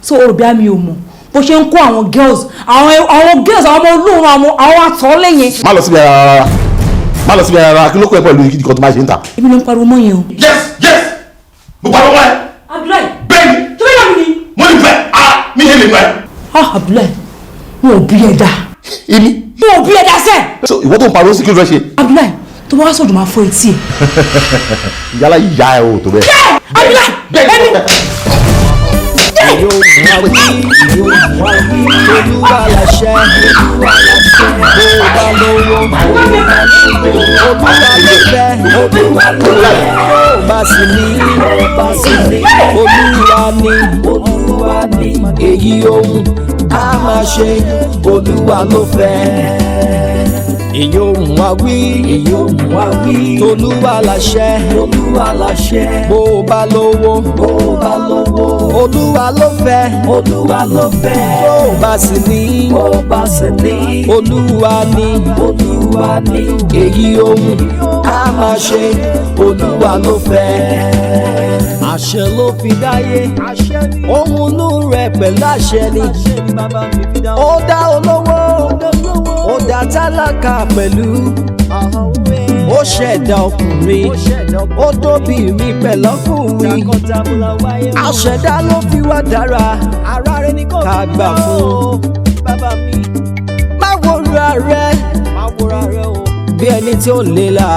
so o rò bí àmì ò mọ̀ bó ṣe ń kó àwọn girls àwọn girls àwọn ọmọ olóòrùn àwọn àtọ́lẹ́yìn. má lọ síbi ara rárá kí ló kọ́ ẹ pẹ̀lú ìkíni kan tó máa ṣe ń tà. ibi ló ń pariwo mọ́ yẹn o. yes mo pariwo mọ́ ẹ. Abdullahi bẹ́ẹ̀ni tó bẹ́ẹ̀ náà mi ni. mo ní bẹ́ẹ̀ mi yé mi bẹ́ẹ̀. Abdullahi wọn ò bí ẹ dá. èmi. wọn ò bí ẹ dá sẹ́. so ìwọ tó ń pariwo sí kí ló fẹ́ ṣe. Abdullahi tó bá wá sọ̀dọ̀ máa fọ etí ẹ̀. yálà ìyá ẹ o tó bẹ́ẹ̀. Abdullahi bẹ́ẹ̀ni. Olúwa láṣẹ bó bá lówó Olúwa ló fẹ́ Olúwa ló fẹ́ bó bá sì ní Olúwa ní èyí ohun a máa ṣe Olúwa ló fẹ́. Èyí ohun wa wí Olúwa láṣẹ bó bá lówó Olúwa ló fẹ́ bó bá sì ní Olúwa ní èyí ohun a máa ṣe Olúwa ló fẹ́. Àṣẹ ló fi dáyé ohun inú rẹ̀ pẹ̀lú àṣẹ ni ó dá olówó ó dá tálákà pẹ̀lú ó ṣẹ̀dá ọkùnrin ó tóbìnrin pẹ̀lú ọkùnrin àṣẹ̀dá ló fi wá dára ká gbà fún má wòra rẹ bí ẹni tí ó lè la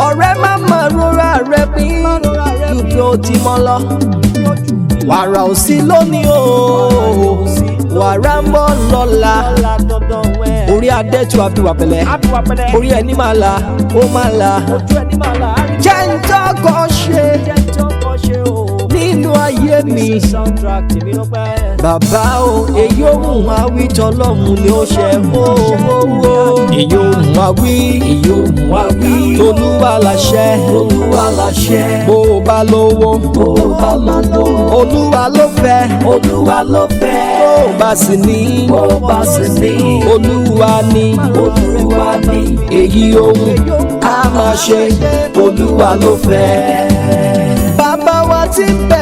ọ̀rẹ́ má má rora rẹ bí ju bí ó ti mọ́ lọ wàrà ò sí lónìí o wàrà ń bọ̀ lọ́la orí adẹ́tù àbíwá pẹ̀lẹ́ orí ẹni máa la ó máa la jẹ́ ń tọ́kọ̀ ṣe nínú ayé mi bàbá o èyí ohun àwítọ́ lọ́hùn ni ó ṣe èyí ohun àwí Olúwa láṣẹ bó o bá lówó Olúwa ló fẹ́ bó o bá sì ní Olúwa ní èyí ohun a máa ṣe Olúwa ló fẹ́. Bàbá wa tí ń bẹ